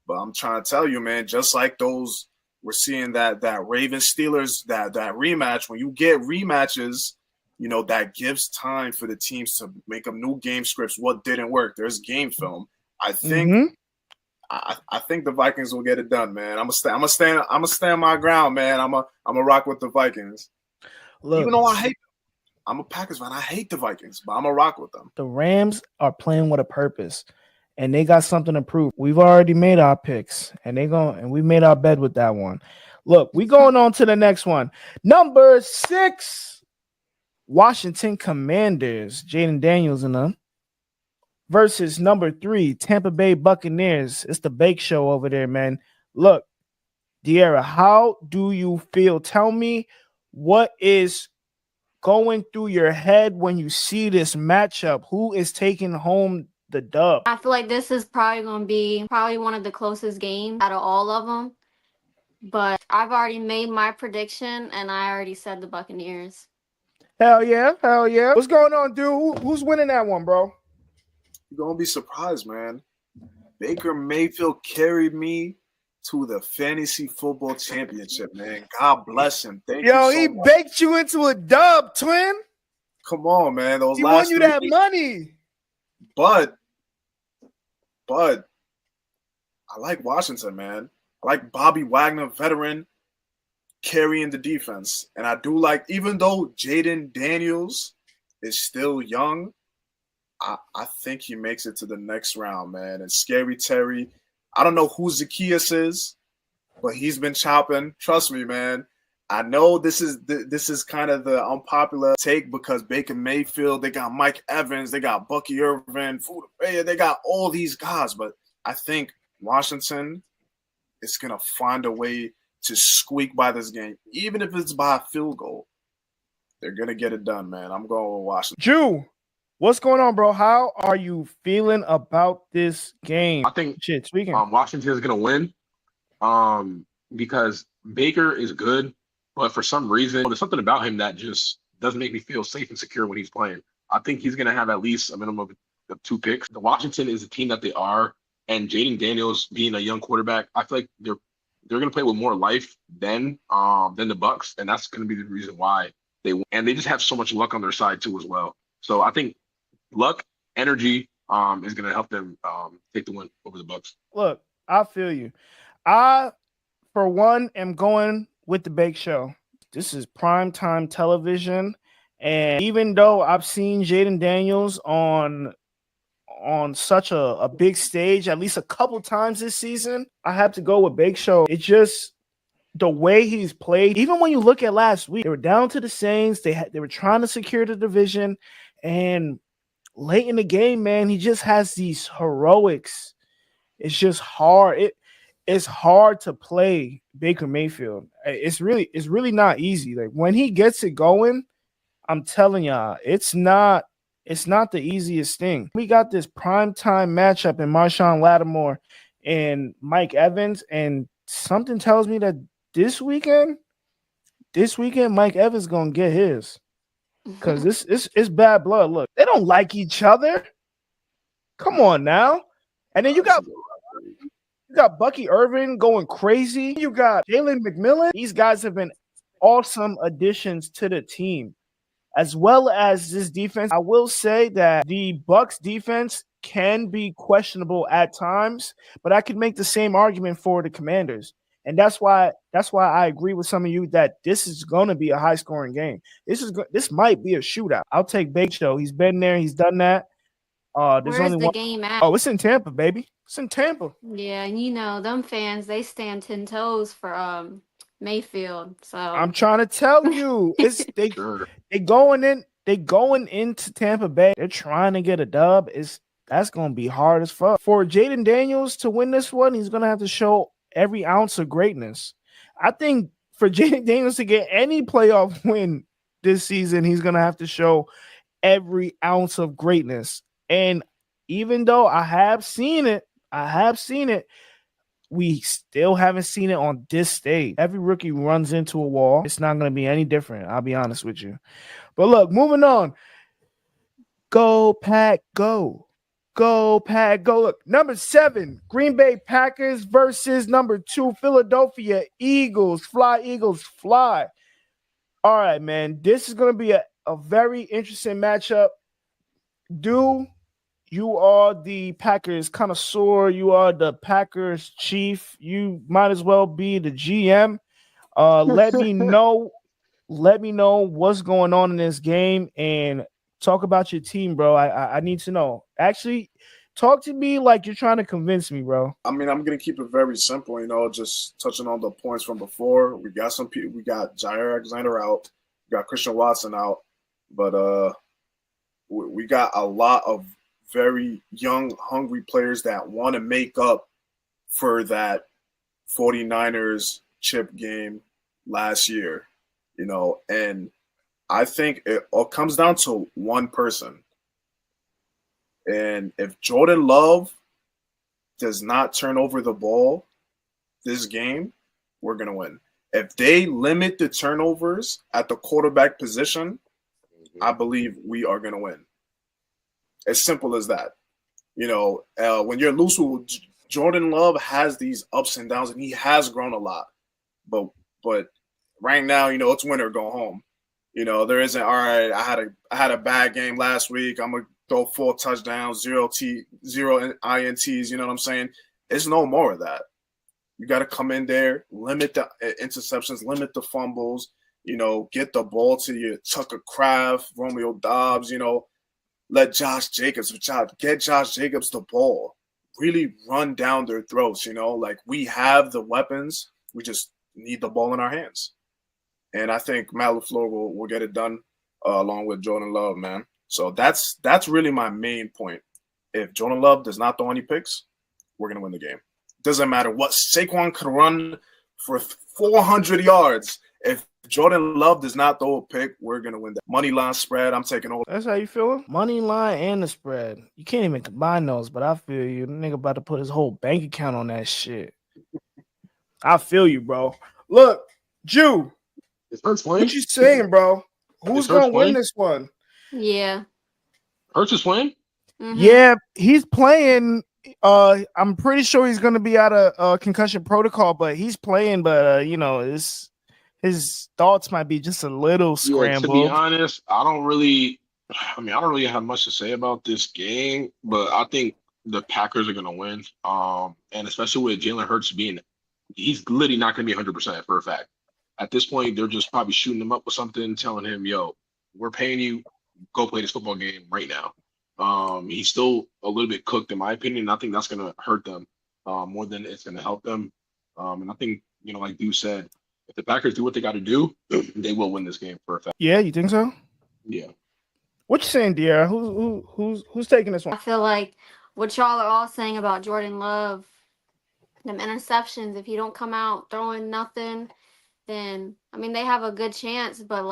S4: But I'm trying to tell you, man, just like those, we're seeing that Ravens Steelers, that rematch. When you get rematches, that gives time for the teams to make up new game scripts. What didn't work? There's game film. I think I think the Vikings will get it done, man. I'm gonna stand my ground, man. I'm a rock with the Vikings. Look, even though I hate them. I'm a Packers fan. I hate the Vikings, but I'm a rock with them.
S1: The Rams are playing with a purpose, and they got something to prove. We've already made our picks, and we made our bed with that one. Look, we going on to the next one. Number 6, Washington Commanders, Jaden Daniels and them, versus number 3, Tampa Bay Buccaneers. It's the Bake Show over there, man. Look, Diarra, how do you feel? Tell me what is going through your head when you see this matchup. Who is taking home the dub?
S2: I feel like this is probably going to be one of the closest games out of all of them. But I've already made my prediction, and I already said the Buccaneers.
S1: Hell yeah. What's going on, dude? Who's winning that one, bro?
S4: You're going to be surprised, man. Baker Mayfield carried me to the fantasy football championship, man. God bless him. Thank you so
S1: he
S4: much.
S1: baked you into a dub, twin.
S4: Come on, man.
S1: He won you that money.
S4: But I like Washington, man. I like Bobby Wagner, veteran, carrying the defense. And I do like, even though Jaden Daniels is still young, I think he makes it to the next round, man. And Scary Terry, I don't know who Zacchaeus is, but he's been chopping. Trust me, man. I know this is kind of the unpopular take because Baker Mayfield, they got Mike Evans, they got Bucky Irvin, they got all these guys. But I think Washington is going to find a way to squeak by this game. Even if it's by a field goal, they're going to get it done, man. I'm going with Washington.
S1: Jew, what's going on, bro? How are you feeling about this game?
S3: I think Washington is going to win because Baker is good, but for some reason, there's something about him that just doesn't make me feel safe and secure when he's playing. I think he's going to have at least a minimum of 2 picks. The Washington is the team that they are, and Jaden Daniels being a young quarterback, I feel like they're going to play with more life than the Bucs, and that's going to be the reason why they win. And they just have so much luck on their side too as well. So I think luck, energy is going to help them take the win over the Bucs.
S1: Look, I feel you. I, for one, am going with the Bake Show. This is primetime television, and even though I've seen Jaden Daniels on such a big stage at least a couple times this season, I have to go with Bake Show. It's just the way he's played. Even when you look at last week, they were down to the Saints. They were trying to secure the division, and late in the game, man, he just has these heroics. It's just hard. It's hard to play Baker Mayfield. It's really not easy. Like when he gets it going, I'm telling y'all, it's not the easiest thing. We got this primetime matchup in Marshawn Lattimore and Mike Evans, and something tells me that this weekend, Mike Evans gonna get his. Because it's bad blood. Look, they don't like each other. Come on now. And then you got Bucky Irvin going crazy. You got Jalen McMillan. These guys have been awesome additions to the team, as well as this defense. I will say that the Bucs defense can be questionable at times, but I could make the same argument for the Commanders. And that's why I agree with some of you that this is going to be a high scoring game. This might be a shootout. I'll take Big Show. He's been there. He's done that. There's
S2: Where's
S1: only
S2: the
S1: one.
S2: game at?
S1: Oh, it's in Tampa, baby. It's in Tampa.
S2: Yeah, and them fans, they stand 10 toes for Mayfield. So
S1: I'm trying to tell you, it's they going into Tampa Bay. They're trying to get a dub. That's gonna be hard as fuck. For Jaden Daniels to win this one, he's gonna have to show every ounce of greatness. I think for Jaden Daniels to get any playoff win this season, he's gonna have to show every ounce of greatness. And even though I have seen it, we still haven't seen it on this stage. Every rookie runs into a wall. It's not going to be any different. I'll be honest with you. But look, moving on. Go, Pack, go. Go, Pack, go. Look, number 7, Green Bay Packers versus number 2, Philadelphia Eagles. Fly, Eagles, fly. All right, man. This is going to be a very interesting matchup. You are the Packers connoisseur. You are the Packers chief. You might as well be the GM. Let me know what's going on in this game and talk about your team, bro. I need to know. Actually, talk to me like you're trying to convince me, bro.
S4: I mean, I'm gonna keep it very simple. Just touching on the points from before. We got some people. We got Jair Alexander out. We got Christian Watson out, but we got a lot of very young, hungry players that want to make up for that 49ers chip game last year, and I think it all comes down to one person. And if Jordan Love does not turn over the ball this game, we're going to win. If they limit the turnovers at the quarterback position, I believe we are going to win. As simple as that. When you're loose with Jordan Love has these ups and downs, and he has grown a lot. But right now, it's win or go home. There isn't, all right, I had a bad game last week. I'm going to throw 4 touchdowns, 0 INTs. You know what I'm saying? It's no more of that. You got to come in there, limit the interceptions, limit the fumbles, get the ball to your Tucker Kraft, Romeo Dobbs, let Josh Jacobs the ball. Really run down their throats, we have the weapons. We just need the ball in our hands. And I think Matt LaFleur will get it done along with Jordan Love, man. So that's really my main point. If Jordan Love does not throw any picks, we're going to win the game. Doesn't matter what. Saquon could run for 400 yards. If Jordan Love does not throw a pick, we're going to win that. Money line spread, I'm taking over.
S1: That's how you feeling? Money line and the spread. You can't even combine those, but I feel you. The nigga about to put his whole bank account on that shit. I feel you, bro. Look, Jew. What you saying, bro? Who's going to win this one?
S2: Yeah.
S3: Hurts is playing?
S1: Mm-hmm. Yeah, he's playing. I'm pretty sure he's going to be out of concussion protocol, but he's playing. But his thoughts might be just a little scrambled.
S3: To be honest, I don't really have much to say about this game, but I think the Packers are going to win. And especially with Jalen Hurts he's literally not going to be 100% for a fact. At this point, they're just probably shooting him up with something, telling him, yo, we're paying you, go play this football game right now. He's still a little bit cooked, in my opinion. I think that's going to hurt them more than it's going to help them. And I think, like Dude said, if the Packers do what they got to do, they will win this game for a fact.
S1: Yeah, you think so?
S3: Yeah.
S1: What you saying, Diarra? Who's taking this one?
S2: I feel like what y'all are all saying about Jordan Love, them interceptions, if he don't come out throwing nothing, then, they have a good chance. But,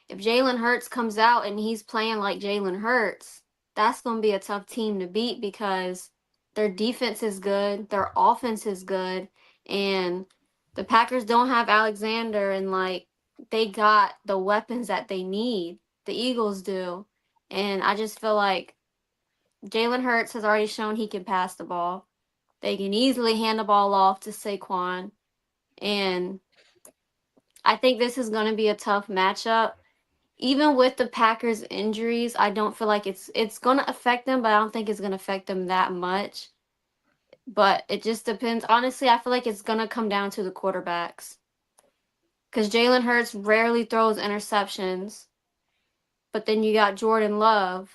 S2: if Jalen Hurts comes out and he's playing like Jalen Hurts, that's going to be a tough team to beat because their defense is good, their offense is good, and the Packers don't have Alexander, and, they got the weapons that they need. The Eagles do. And I just feel like Jalen Hurts has already shown he can pass the ball. They can easily hand the ball off to Saquon. And I think this is going to be a tough matchup. Even with the Packers' injuries, I don't feel like it's going to affect them, but I don't think it's going to affect them that much. But it just depends. Honestly, I feel like it's going to come down to the quarterbacks. Because Jalen Hurts rarely throws interceptions. But then you got Jordan Love.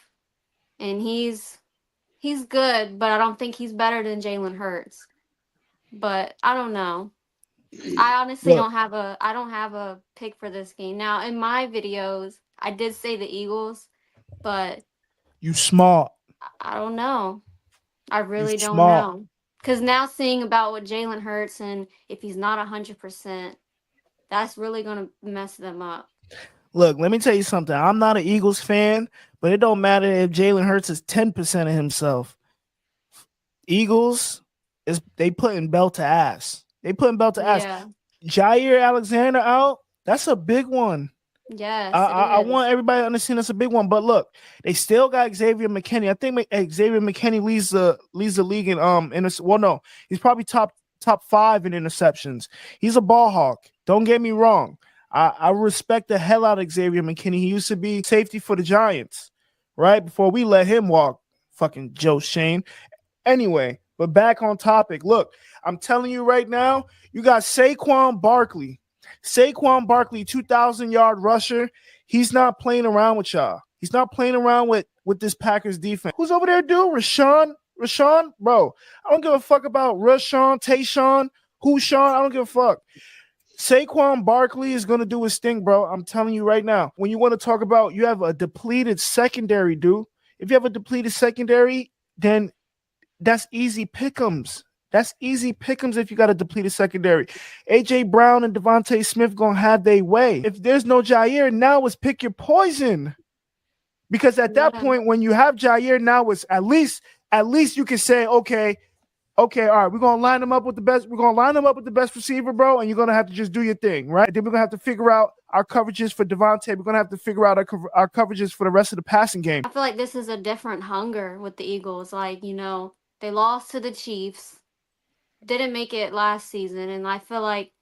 S2: And he's good, but I don't think he's better than Jalen Hurts. But I don't know. I honestly don't have a pick for this game. Now, in my videos, I did say the Eagles, but
S1: you smart.
S2: I don't know. I really don't know. Because now seeing about what Jalen Hurts and if he's not 100%, that's really going to mess them up.
S1: Look, let me tell you something. I'm not an Eagles fan, but it don't matter if Jalen Hurts is 10% of himself. Eagles, they putting belt to ass. They putting belt to ass. Jair Alexander out. That's a big one.
S2: Yes,
S1: I want everybody to understand that's a big one. But look, they still got Xavier McKinney. I think Xavier McKinney leads the league in he's probably top 5 in interceptions. He's a ball hawk. Don't get me wrong. I respect the hell out of Xavier McKinney. He used to be safety for the Giants, right? Before we let him walk, fucking Joe Shane. Anyway, but back on topic. Look, I'm telling you right now, you got Saquon Barkley. 2,000-yard rusher. He's not playing around with y'all. He's not playing around with this Packers defense. Who's over there, dude? Rashawn? Bro, I don't give a fuck about Rashawn, Tayshawn, who's Sean? I don't give a fuck. Saquon Barkley is going to do his thing, bro. I'm telling you right now. When you want to talk about you have a depleted secondary, dude. If you have a depleted secondary, then that's easy pick'ems. That's easy pick'ems if you got a depleted secondary. A.J. Brown and Devontae Smith going to have their way. If there's no Jair, now it's pick your poison. Because at that point, when you have Jair, now it's at least you can say, okay, all right, we're going to line them up with the best. We're going to line them up with the best receiver, bro, and you're going to have to just do your thing, right? Then we're going to have to figure out our coverages for Devontae. We're going to have to figure out our coverages for the rest of the passing game.
S2: I feel like this is a different hunger with the Eagles. Like, they lost to the Chiefs. Didn't make it last season, and I feel like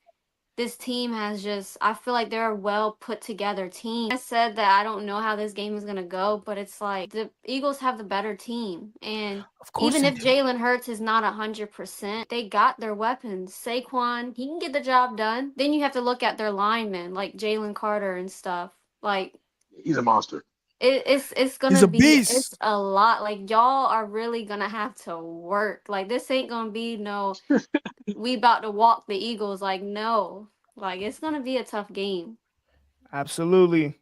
S2: this team I feel like they're a well put together team. I said that I don't know how this game is going to go, but it's like the Eagles have the better team, and even if Jalen Hurts is not 100%, they got their weapons. Saquon, he can get the job done. Then you have to look at their linemen, like Jalen Carter and stuff. Like,
S3: he's a monster.
S2: It's gonna be it's a lot. Like, y'all are really gonna have to work. Like, this ain't gonna be no we about to walk the Eagles. Like, no. Like, it's gonna be a tough game.
S1: Absolutely.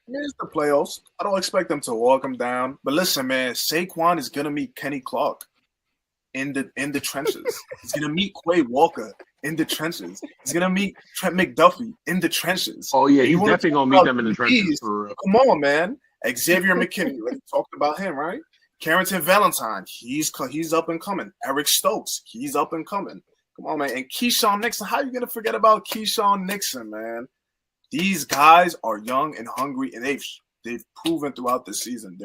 S4: It's the playoffs. I don't expect them to walk them down. But listen, man, Saquon is gonna meet Kenny Clark in the trenches. He's gonna meet Quay Walker in the trenches. He's gonna meet Trent McDuffie in the trenches.
S3: Oh yeah, he's definitely gonna meet them in the trenches. For real.
S4: Come on, man. Xavier McKinney, we talked about him, right? Carrington Valentine, he's up and coming. Eric Stokes, he's up and coming. Come on, man. And Keyshawn Nixon, how are you gonna forget about Keyshawn Nixon, man? These guys are young and hungry, and they've proven throughout the season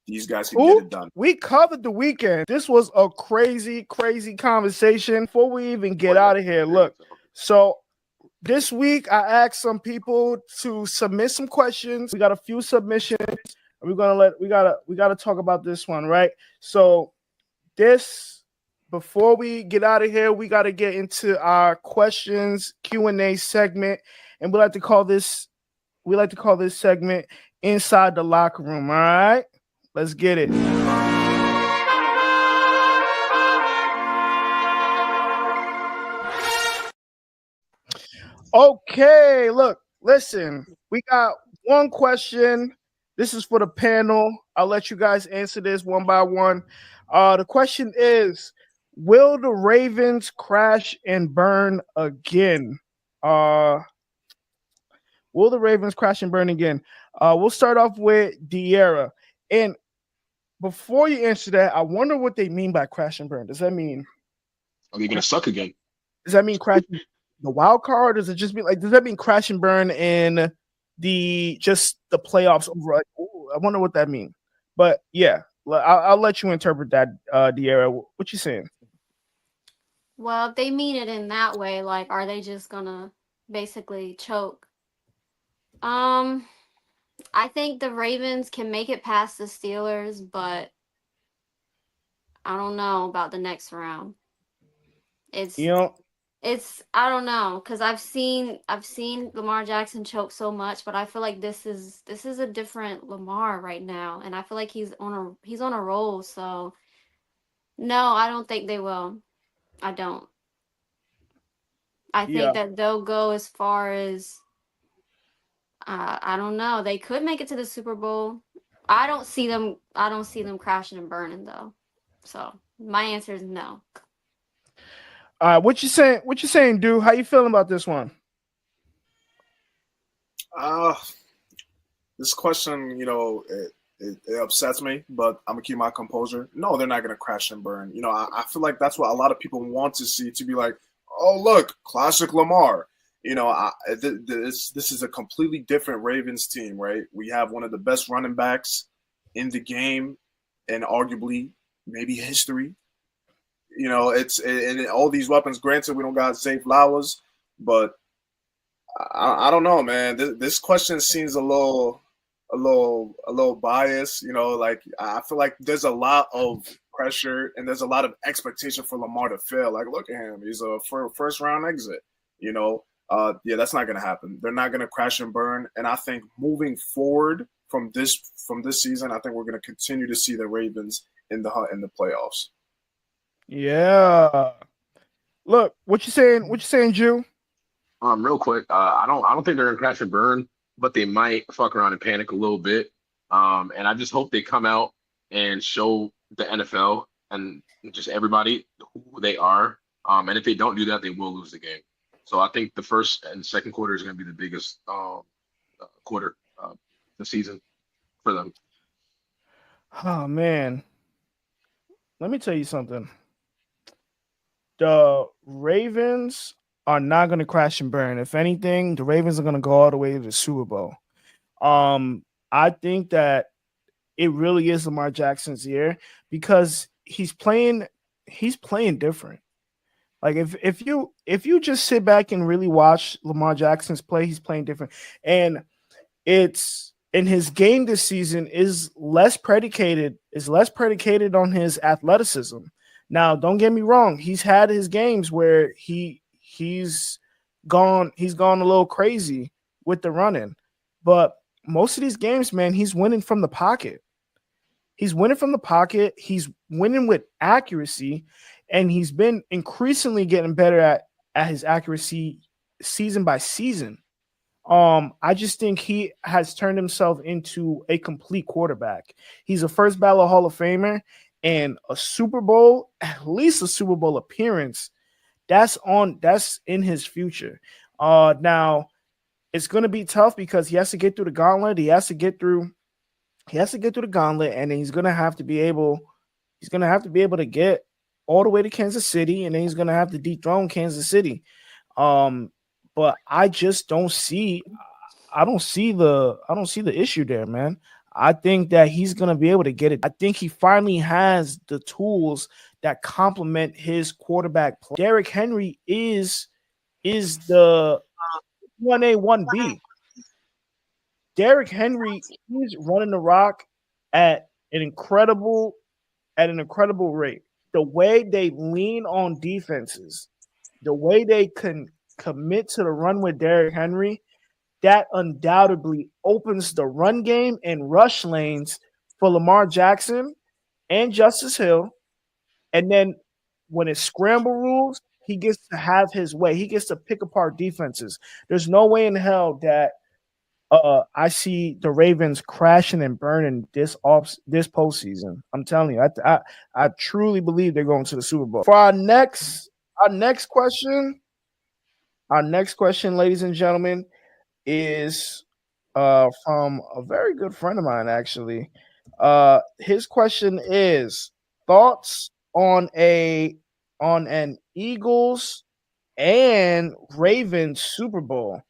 S4: these guys can get it done.
S1: We covered the weekend. This was a crazy, crazy conversation. Before we even get out of here, look. So this week, I asked some people to submit some questions. We got a few submissions. We gotta talk about this one, right? So before we get out of here, we gotta get into our questions Q&A segment, and we like to call this segment Inside the Locker Room. All right, let's get it. Okay, look, listen, we got one question. This is for the panel. I'll let you guys answer this one by one. The question is, will the Ravens crash and burn again? Will the Ravens crash and burn again? We'll start off with Diarra. And before you answer that, I wonder what they mean by crash and burn. Does that mean
S3: are they gonna suck again?
S1: Does that mean crash the wild card? Does it just mean does that mean crash and burn in the playoffs over? I wonder what that means. But yeah, I'll let you interpret that, Diarra. What you saying?
S2: Well, if they mean it in that way, like, are they just gonna basically choke? I think the Ravens can make it past the Steelers, but I don't know about the next round. It's
S1: You know,
S2: I don't know, because I've seen Lamar Jackson choke so much, but I feel like this is a different Lamar right now, and I feel like he's on a roll. So no, I don't think they will. I don't. I
S1: yeah.
S2: think that they'll go as far as I don't know. They could make it to the Super Bowl. I don't see them. I don't see them crashing and burning though. So my answer is no.
S1: What you saying? What you saying, dude? How you feeling about this one?
S4: This question, it upsets me, but I'm gonna keep my composure. No, they're not gonna crash and burn. I feel like that's what a lot of people want to see, to be like, oh look, classic Lamar. This is a completely different Ravens team, right? We have one of the best running backs in the game, and arguably maybe history. It's and all these weapons. Granted, we don't got Zay Flowers, but I don't know, man. This question seems a little biased. Like I feel like there's a lot of pressure and there's a lot of expectation for Lamar to fail. Like, look at him; he's a first round exit. Yeah, that's not gonna happen. They're not gonna crash and burn. And I think moving forward from this season, I think we're gonna continue to see the Ravens in the playoffs.
S1: Yeah. Look, what you saying? What you saying, Jew?
S3: Real quick, I don't think they're gonna crash and burn, but they might fuck around and panic a little bit. And I just hope they come out and show the NFL and just everybody who they are. And if they don't do that, they will lose the game. So I think the first and second quarter is gonna be the biggest quarter the season for them.
S1: Oh man, let me tell you something. The Ravens are not going to crash and burn. If anything, the Ravens are going to go all the way to the Super Bowl. I think that it really is Lamar Jackson's year because he's playing different. Like if you just sit back and really watch Lamar Jackson's play, he's playing different. And it's in his game this season is less predicated on his athleticism. Now, don't get me wrong, he's had his games where he's gone a little crazy with the running. But most of these games, man, he's winning from the pocket. He's winning from the pocket, he's winning with accuracy, and he's been increasingly getting better at his accuracy season by season. I just think he has turned himself into a complete quarterback. He's a first ballot Hall of Famer, and a Super Bowl, at least a Super Bowl appearance, that's in his future. Now it's going to be tough because he has to get through the gauntlet. He has to get through the gauntlet, and then he's going to have to be able to get all the way to Kansas City, and then he's going to have to dethrone Kansas City. But I just don't see the issue there, man. I think that he's going to be able to get it. I think he finally has the tools that complement his quarterback play. Derrick Henry is the 1A, 1B. Derrick Henry is running the rock at an incredible rate. The way they lean on defenses, the way they can commit to the run with Derrick Henry, that undoubtedly opens the run game and rush lanes for Lamar Jackson and Justice Hill. And then when it's scramble rules, he gets to have his way. He gets to pick apart defenses. There's no way in hell that I see the Ravens crashing and burning this postseason. I'm telling you, I truly believe they're going to the Super Bowl. For our next question, ladies and gentlemen, is from a very good friend of mine, actually. His question is thoughts on an Eagles and Ravens Super Bowl.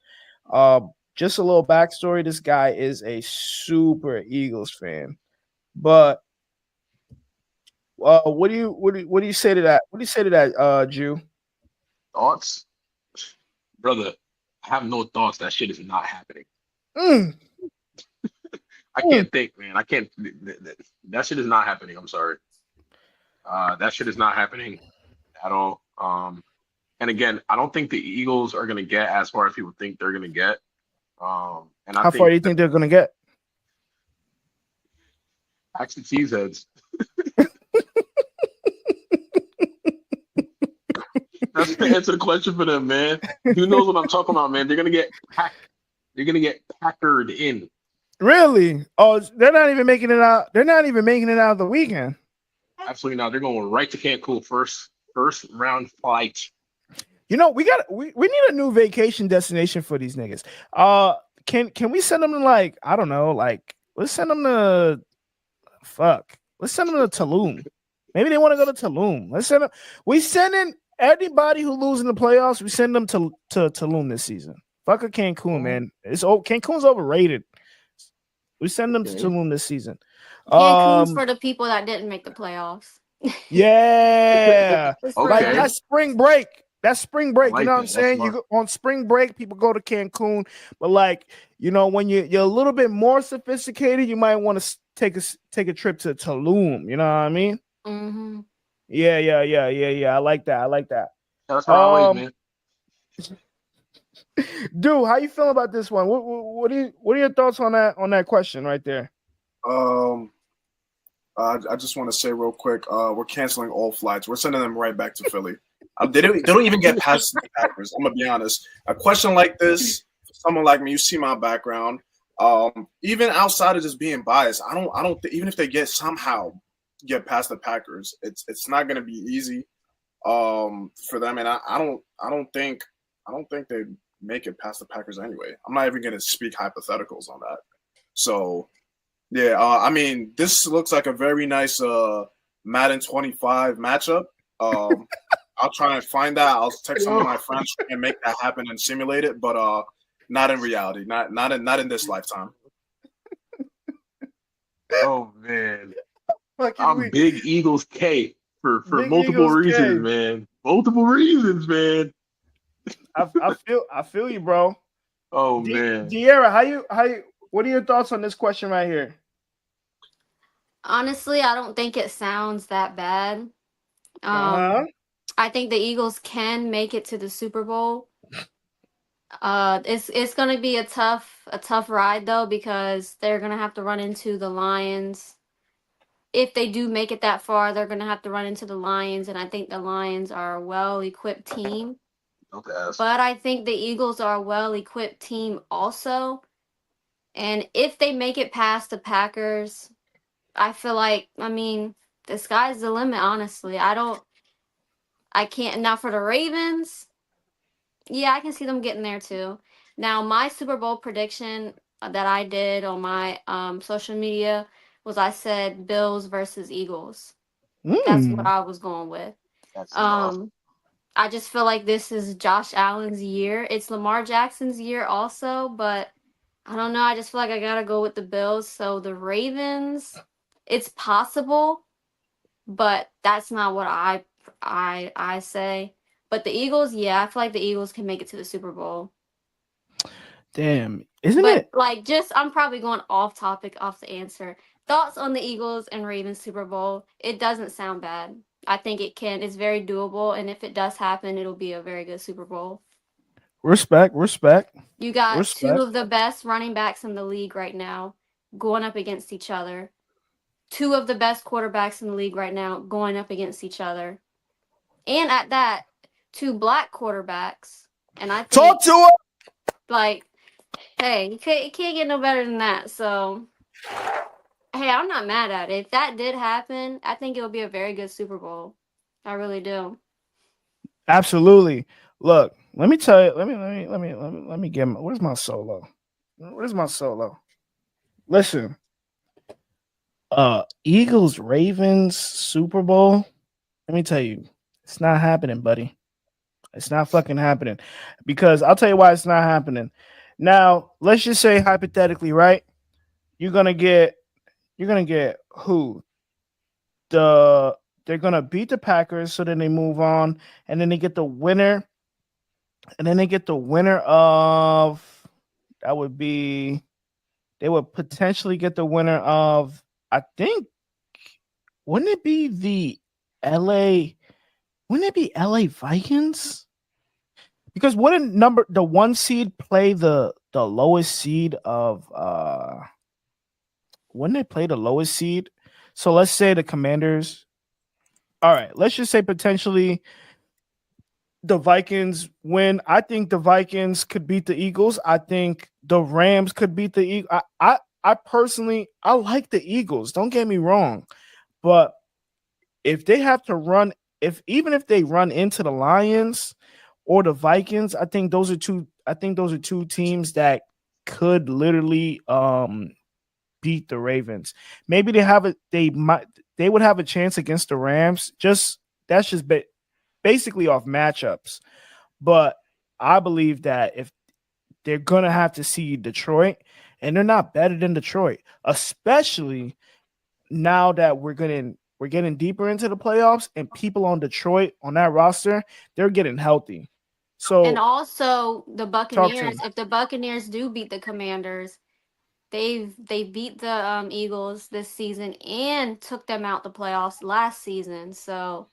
S1: Just a little backstory. This guy is a super Eagles fan. But what do you say to that? What do you say to that, Jew?
S3: Thoughts? Brother, I have no thoughts. That shit is not happening. I can't think, man. I can't. That shit is not happening. I'm sorry. That shit is not happening at all. And again, I don't think the Eagles are going to get as far as people think they're going to get. And
S1: how far do you think they're going to get?
S3: Actually, cheeseheads. That's the answer to the question for them, man. Who knows what I'm talking about, man? They're gonna get packed. They're gonna get packered in.
S1: Really? Oh, they're not even making it out. They're not even making it out of the weekend.
S3: Absolutely not. They're going right to Cancun first round flight.
S1: You know, we need a new vacation destination for these niggas. Can we send them to, like, I don't know, like, let's send them to Let's send them to Tulum. Maybe they want to go to Tulum. We send in anybody who loses in the playoffs. We send them to Tulum this season. Fuck a Cancun, man. Cancun's overrated. We send them to Tulum this season.
S2: Cancun's for the people that didn't make the playoffs.
S1: Yeah.
S3: Okay.
S1: Like that's spring break.
S3: Like
S1: you know what I'm saying? You go, on spring break, people go to Cancun, but like, you know, when you're a little bit more sophisticated, you might want to take a trip to Tulum. You know what I mean?
S2: Mm-hmm.
S1: Yeah. I like that.
S3: That's right, man.
S1: Dude, how you feeling about this one? What are your thoughts on that question right there?
S4: I just want to say real quick, we're canceling all flights. We're sending them right back to Philly. They don't even get past the Packers. I'm gonna be honest. A question like this, for someone like me, you see my background. Even outside of just being biased, I don't even if they somehow get past the Packers, it's not gonna be easy for them. And I don't think they make it past the Packers anyway. I'm not even gonna speak hypotheticals on that. So yeah, I mean, this looks like a very nice Madden 25 matchup. I'll try and find that. I'll text some of my friends and make that happen and simulate it, but not in reality, not in this lifetime.
S3: Oh man, I'm big Eagles K for multiple
S1: Eagles
S3: reasons,
S1: K.
S3: man. Multiple reasons, man.
S1: I feel you, bro.
S3: Oh man,
S1: Diarra, how you? What are your thoughts on this question right here?
S2: Honestly, I don't think it sounds that bad. I think the Eagles can make it to the Super Bowl. It's gonna be a tough ride though, because they're gonna have to run into the Lions. If they do make it that far, they're gonna have to run into the Lions, and I think the Lions are a well-equipped team.
S3: okay.
S2: But I think the Eagles are a well-equipped team also. And if they make it past the Packers, I feel like, I mean, the sky's the limit, honestly. I can't. Now for the Ravens, yeah, I can see them getting there too. Now, my Super Bowl prediction that I did on my social media was, I said Bills versus Eagles. That's what I was going with.
S3: That's awesome.
S2: I just feel like this is Josh Allen's year. It's Lamar Jackson's year also, but I don't know. I just feel like I gotta go with the Bills. So the Ravens, it's possible, but that's not what I say. But the Eagles, yeah, I feel like the Eagles can make it to the Super Bowl.
S1: Damn, isn't it?
S2: Like, I'm probably going off topic, off the answer. Thoughts on the Eagles and Ravens Super Bowl? It doesn't sound bad. I think it can. It's very doable, and if it does happen, it'll be a very good Super Bowl.
S1: Respect.
S2: You got two of the best running backs in the league right now going up against each other. Two of the best quarterbacks in the league right now going up against each other. And at that, two black quarterbacks. And I think,
S1: talk to her.
S2: Like, hey, you can't get no better than that. So, hey, I'm not mad at it. If that did happen, I think it would be a very good Super Bowl. I really do.
S1: Absolutely. Look, let me tell you. Let me get. Where's my solo? Listen. Eagles Ravens Super Bowl. Let me tell you, it's not happening, buddy. It's not fucking happening. Because I'll tell you why it's not happening. Now, let's just say hypothetically, right? You're gonna get who? They're gonna beat the Packers, so then they move on, and then they get the winner. And then they get the winner of that would be they would potentially get the winner of, I think, wouldn't it be LA Vikings? Because wouldn't the 1 seed play the lowest seed of wouldn't they play the lowest seed? So let's say the Commanders. All right, let's just say potentially the Vikings win. I think the Vikings could beat the Eagles. I think the Rams could beat the Eagles. I personally like the Eagles. Don't get me wrong, but if they have to run, even if they run into the Lions or the Vikings, I think those are two teams that could literally beat the Ravens. Maybe they would have a chance against the Rams. That's just basically off matchups. But I believe that if they're gonna have to see Detroit, and they're not better than Detroit, especially now that we're getting deeper into the playoffs and people on Detroit on that roster, they're getting healthy. So
S2: and also the Buccaneers, if the Buccaneers do beat the Commanders, they beat the Eagles this season and took them out the playoffs last season. So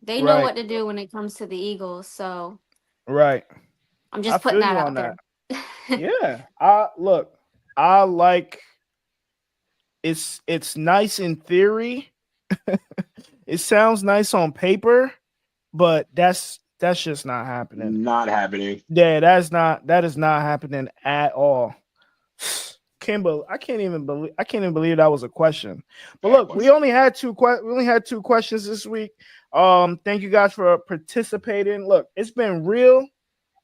S2: they know what to do when it comes to the Eagles. So I'm just putting that out there.
S1: Yeah. I like it's nice in theory. It sounds nice on paper, but that's just not happening.
S3: Not happening.
S1: Yeah, that is not happening at all. I can't even believe that was a question. But look, we only had two questions this week. Thank you guys for participating. Look, it's been real.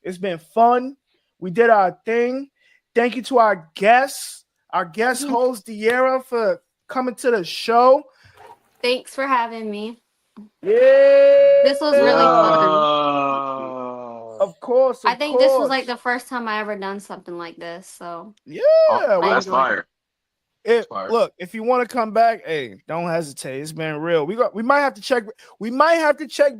S1: It's been fun. We did our thing. Thank you to our guest host Diarra for coming to the show.
S2: Thanks for having me.
S1: Yeah.
S2: This was really fun.
S1: Of course.
S2: I think this was like the first time I ever done something like this. So
S1: yeah,
S3: that's fire.
S1: Look, if you want to come back, hey, don't hesitate. It's been real. We might have to check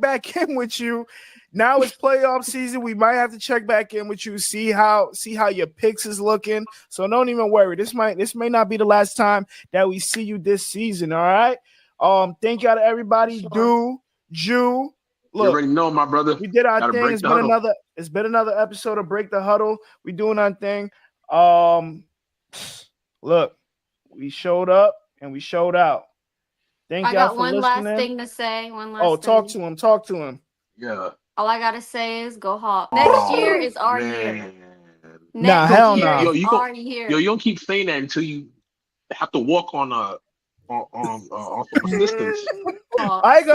S1: back in with you. Now it's playoff season. We might have to check back in with you, see how your picks is looking. So don't even worry. This may not be the last time that we see you this season. All right. Thank y'all to everybody.
S2: Sure.
S1: Jew. Look,
S3: you already know, my brother.
S1: We did our thing. It's been another episode of Break the Huddle. We doing our thing. Look, we showed up and we showed out. Thank y'all for listening.
S2: I got one last thing to say.
S1: Talk to him.
S3: Yeah.
S2: All I gotta say is go Hawks. Next year is our year.
S1: Hell no.
S3: Yo, you don't keep saying that until you have to walk on some assistance.
S1: I ain't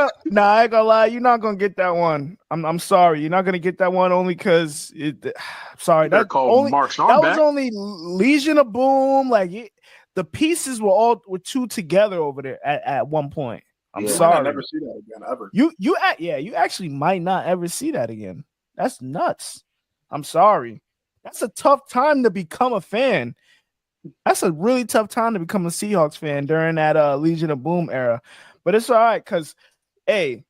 S1: gonna lie. You're not gonna get that one. I'm sorry. You're not gonna get that one only because sorry. That was only Legion of Boom. Like the pieces were two together over there at one point. I'm sorry.
S4: I'll never see that again ever.
S1: You actually might not ever see that again. That's nuts. I'm sorry. That's a tough time to become a fan. That's a really tough time to become a Seahawks fan during that Legion of Boom era. But it's all right because, hey,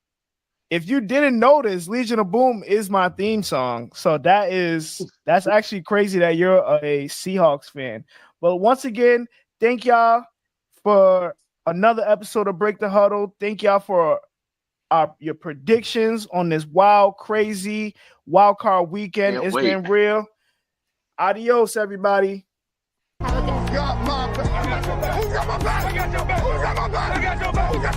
S1: if you didn't notice, Legion of Boom is my theme song. So that's actually crazy that you're a Seahawks fan. But once again, thank y'all for another episode of Break the Huddle. Thank y'all for your predictions on this crazy wildcard weekend. It's been real. Adios, everybody.
S2: Have a good